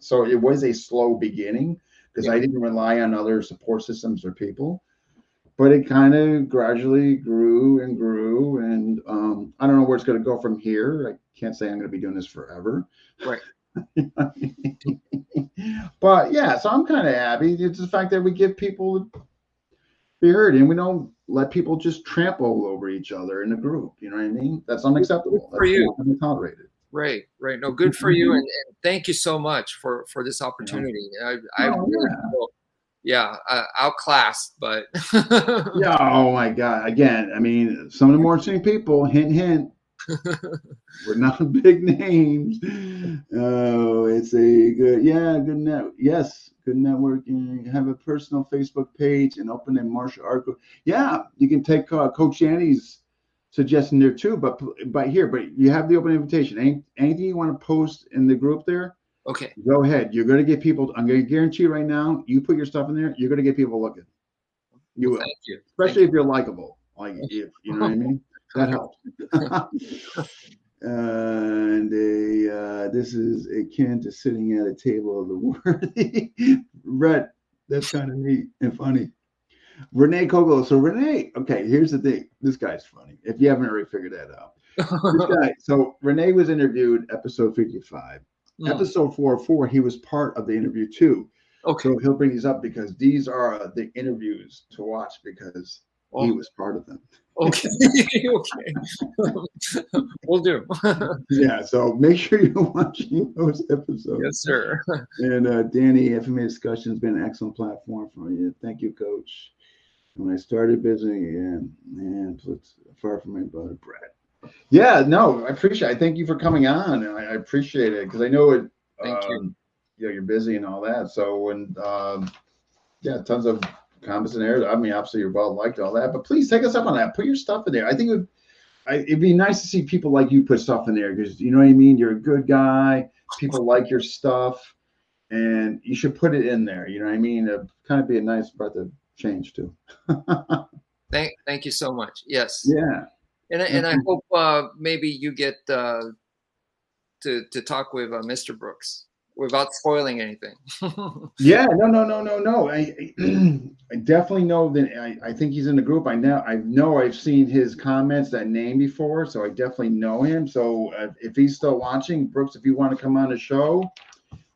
a slow beginning because Yeah. I didn't rely on other support systems or people, but it kind of gradually grew and grew. And I don't know where it's going to go from here. I can't say I'm going to be doing this forever. Right. But yeah, so I'm kind of happy. It's the fact that we give people to be heard and we don't let people just trample over each other in a group. You know what I mean? That's Good unacceptable. for That's you. not to be tolerated. Right. Right. No, good for you, and thank you so much for this You know? opportunity. I Oh really yeah. feel, yeah, outclassed, but Yeah. Oh my God. Again, I mean, some of the more interesting people. Hint, hint. We're not big names. Oh, it's a good, yeah, good net. Yes, good networking. Have a personal Facebook page and open a martial art group. Yeah, you can take Coach Annie's suggestion there too. But you have the open invitation. Anything you want to post in the group there, Okay. go ahead. You're going to get people. I'm going to guarantee you right now. You put your stuff in there, you're going to get people looking. You Well, will, thank you. especially if you're likable. Like if you know what I mean, that Okay. helps. And this is akin to sitting at a table of the worthy. Brett, that's kind of neat and funny. Renee Kogel. So Renee, okay, here's the thing. This guy's funny. If you haven't already figured that out, this guy. So Renee was interviewed episode 55. Episode 404, he was part of the interview too. Okay. So he'll bring these up because these are the interviews to watch because he was part of them. Okay. Okay. We'll do. Yeah, so make sure you're watching those episodes. Yes, sir. And Danny, FMA Discussion has been an excellent platform for you. Thank you, Coach. When I started business, and it's far from my brother, Brett. Yeah, no, I appreciate it. Thank you for coming on. And I appreciate it because I know it. Thank you. You know, you're busy and all that. So when yeah, tons of comments in there. I mean, obviously you're well liked, all that. But please take us up on that. Put your stuff in there. I think it'd be nice to see people like you put stuff in there because you know what I mean. You're a good guy. People like your stuff, and you should put it in there. You know what I mean? It'd kind of be a nice breath of change too. Thank you so much. Yes. Yeah. And I hope maybe you get to talk with Mr. Brooks without spoiling anything. Yeah, no. I definitely know that. I think he's in the group. I know I've seen his comments, that name before, so I definitely know him. So if he's still watching, Brooks, if you want to come on the show,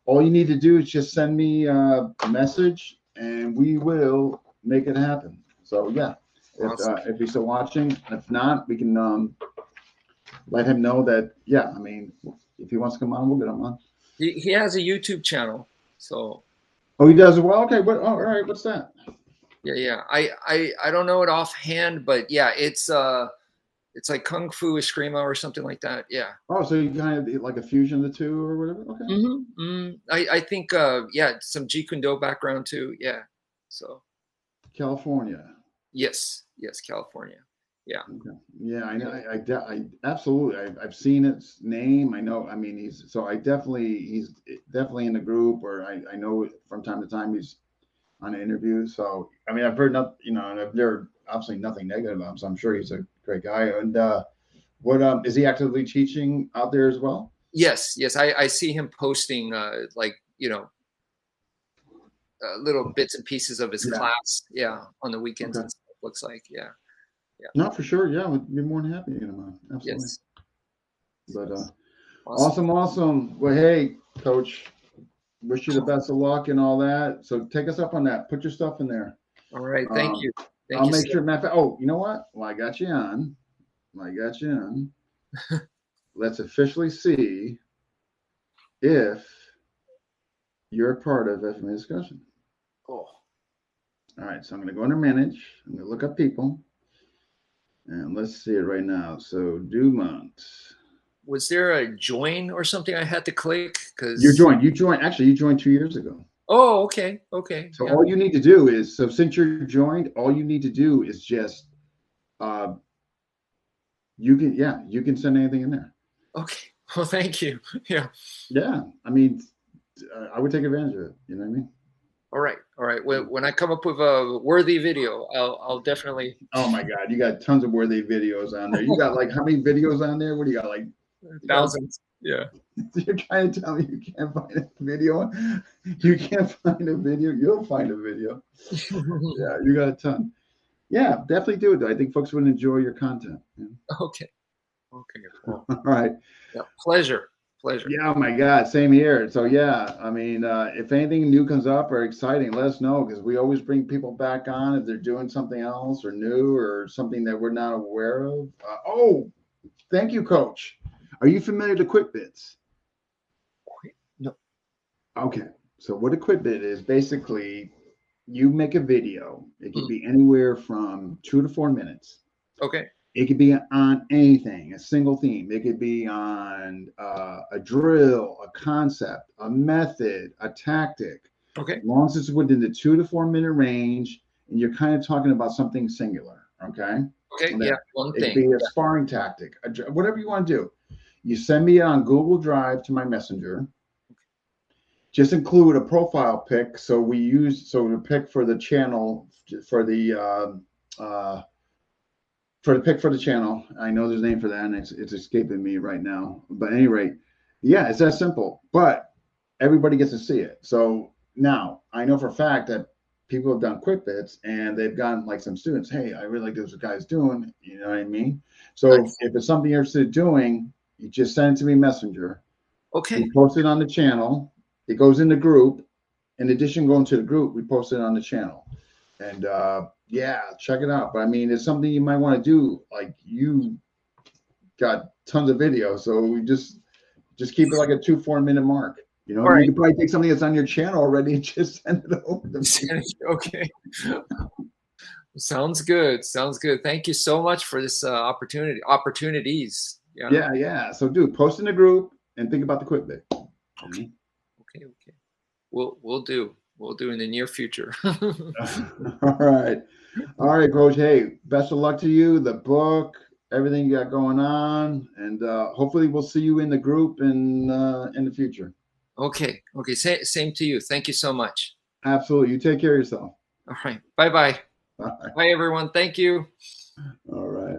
all you need to do is just send me a message, and we will make it happen. So yeah, Awesome. if he's still watching, if not, we can let him know that. Yeah, I mean, if he wants to come on, we'll get him on. He has a YouTube channel, so. Oh, he does. Well, okay. What? Oh, all right. What's that? Yeah. I don't know it offhand, but yeah, it's like Kung Fu Escrima or something like that. Yeah. Oh, so you kind of like a fusion of the two or whatever. Okay. I think yeah, some Jeet Kune Do background too. Yeah. So. California. Yes, California. Yeah. Okay. Yeah, I know. I absolutely. I've seen its name. I know. I mean, he's definitely in the group, or I know from time to time he's on interviews. So I mean, I've heard nothing, you know, and I've heard obviously nothing negative about him. So I'm sure he's a great guy. And what is he actively teaching out there as well? Yes. I see him posting like little bits and pieces of his class. Yeah, on the weekends and stuff. Looks like yeah. No, for sure. Yeah, we'd be more than happy to get him on. Absolutely. Yes. But awesome. Well, hey, Coach, wish you the best of luck and all that. So take us up on that. Put your stuff in there. All right. Thank you. I'll make sure. Oh, you know what? Well, I got you on. Let's officially see if you're a part of FMA Discussion. Oh. All right. So I'm going to go under manage. I'm going to look up people. And let's see it right now. So Dumont. Was there a join or something I had to click? Because you joined. Actually, you joined 2 years ago. Oh, okay. So all you need to do is, since you're joined, all you need to do is just, you can send anything in there. Okay. Well, thank you. Yeah. Yeah. I mean, I would take advantage of it. You know what I mean? All right. When I come up with a worthy video, I'll definitely. Oh my God, you got tons of worthy videos on there. You got like how many videos on there? What do you got? Like thousands. Yeah. You're trying to tell me you can't find a video? You can't find a video? You'll find a video. Yeah, you got a ton. Yeah, definitely do it though. I think folks would enjoy your content. Yeah. Okay. Cool. All right. Yeah. Pleasure. Yeah, oh my God, same here. So yeah, I mean, if anything new comes up or exciting, let us know because we always bring people back on if they're doing something else or new or something that we're not aware of. Oh, thank you, Coach. Are you familiar to QuickBits? No. Okay, so what a QuickBit is basically, you make a video. It can be anywhere from 2 to 4 minutes. Okay. It could be on anything, a single theme. It could be on a drill, a concept, a method, a tactic. Okay. As long as it's within the 2 to 4 minute range, and you're kind of talking about something singular. Okay. Okay. Yeah. One It could thing. be a sparring tactic, whatever you want to do. You send me on Google Drive to my messenger. Just include a profile pic. So the pic for the channel for the pic for the channel. I know there's a name for that, and it's escaping me right now. But at any rate, yeah, it's that simple. But everybody gets to see it. So now I know for a fact that people have done quick bits and they've gotten like some students, hey, I really like this guy's doing, you know what I mean? So Nice. if it's something you're interested in doing, you just send it to me messenger. Okay. We post it on the channel. It goes in the group. In addition, going to the group, we post it on the channel. And yeah, check it out. But I mean, it's something you might want to do. Like you got tons of videos, so we just keep it like a 2-4 minute mark. You know, you could probably take something that's on your channel already and just send it over to me. Okay. Sounds good. Sounds good. Thank you so much for this opportunities. Yeah. Yeah. So dude, post in the group and think about the quick bit. Okay. Okay. Okay. We'll do in the near future. All right. All right, Coach. Hey, best of luck to you, the book, everything you got going on. And hopefully we'll see you in the group in the future. Okay. Okay. Same to you. Thank you so much. Absolutely. You take care of yourself. All right. Bye-bye. Bye. Bye, everyone. Thank you. All right.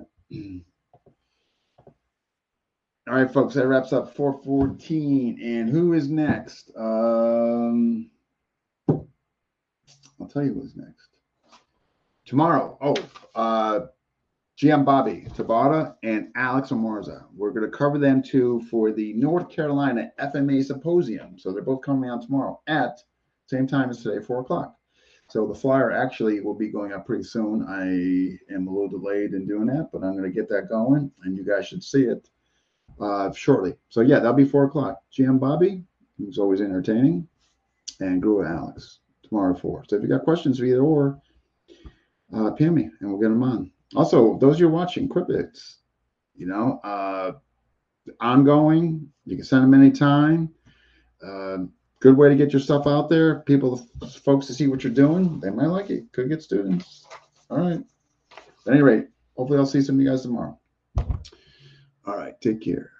All right, folks, that wraps up 414. And who is next? I'll tell you who's next. Tomorrow, GM Bobby Tabata and Alex Omarza. We're going to cover them too for the North Carolina FMA Symposium. So they're both coming on tomorrow at same time as today, 4 o'clock. So the flyer actually will be going up pretty soon. I am a little delayed in doing that, but I'm going to get that going, and you guys should see it shortly. So yeah, that'll be 4 o'clock. GM Bobby, who's always entertaining, and Guru Alex tomorrow at 4. So if you got questions for either or, PM me and we'll get them on. Also, those you're watching, Quick Bits, you know, ongoing. You can send them anytime. Good way to get your stuff out there. Folks to see what you're doing. They might like it. Could get students. All right. At any rate, hopefully I'll see some of you guys tomorrow. All right. Take care.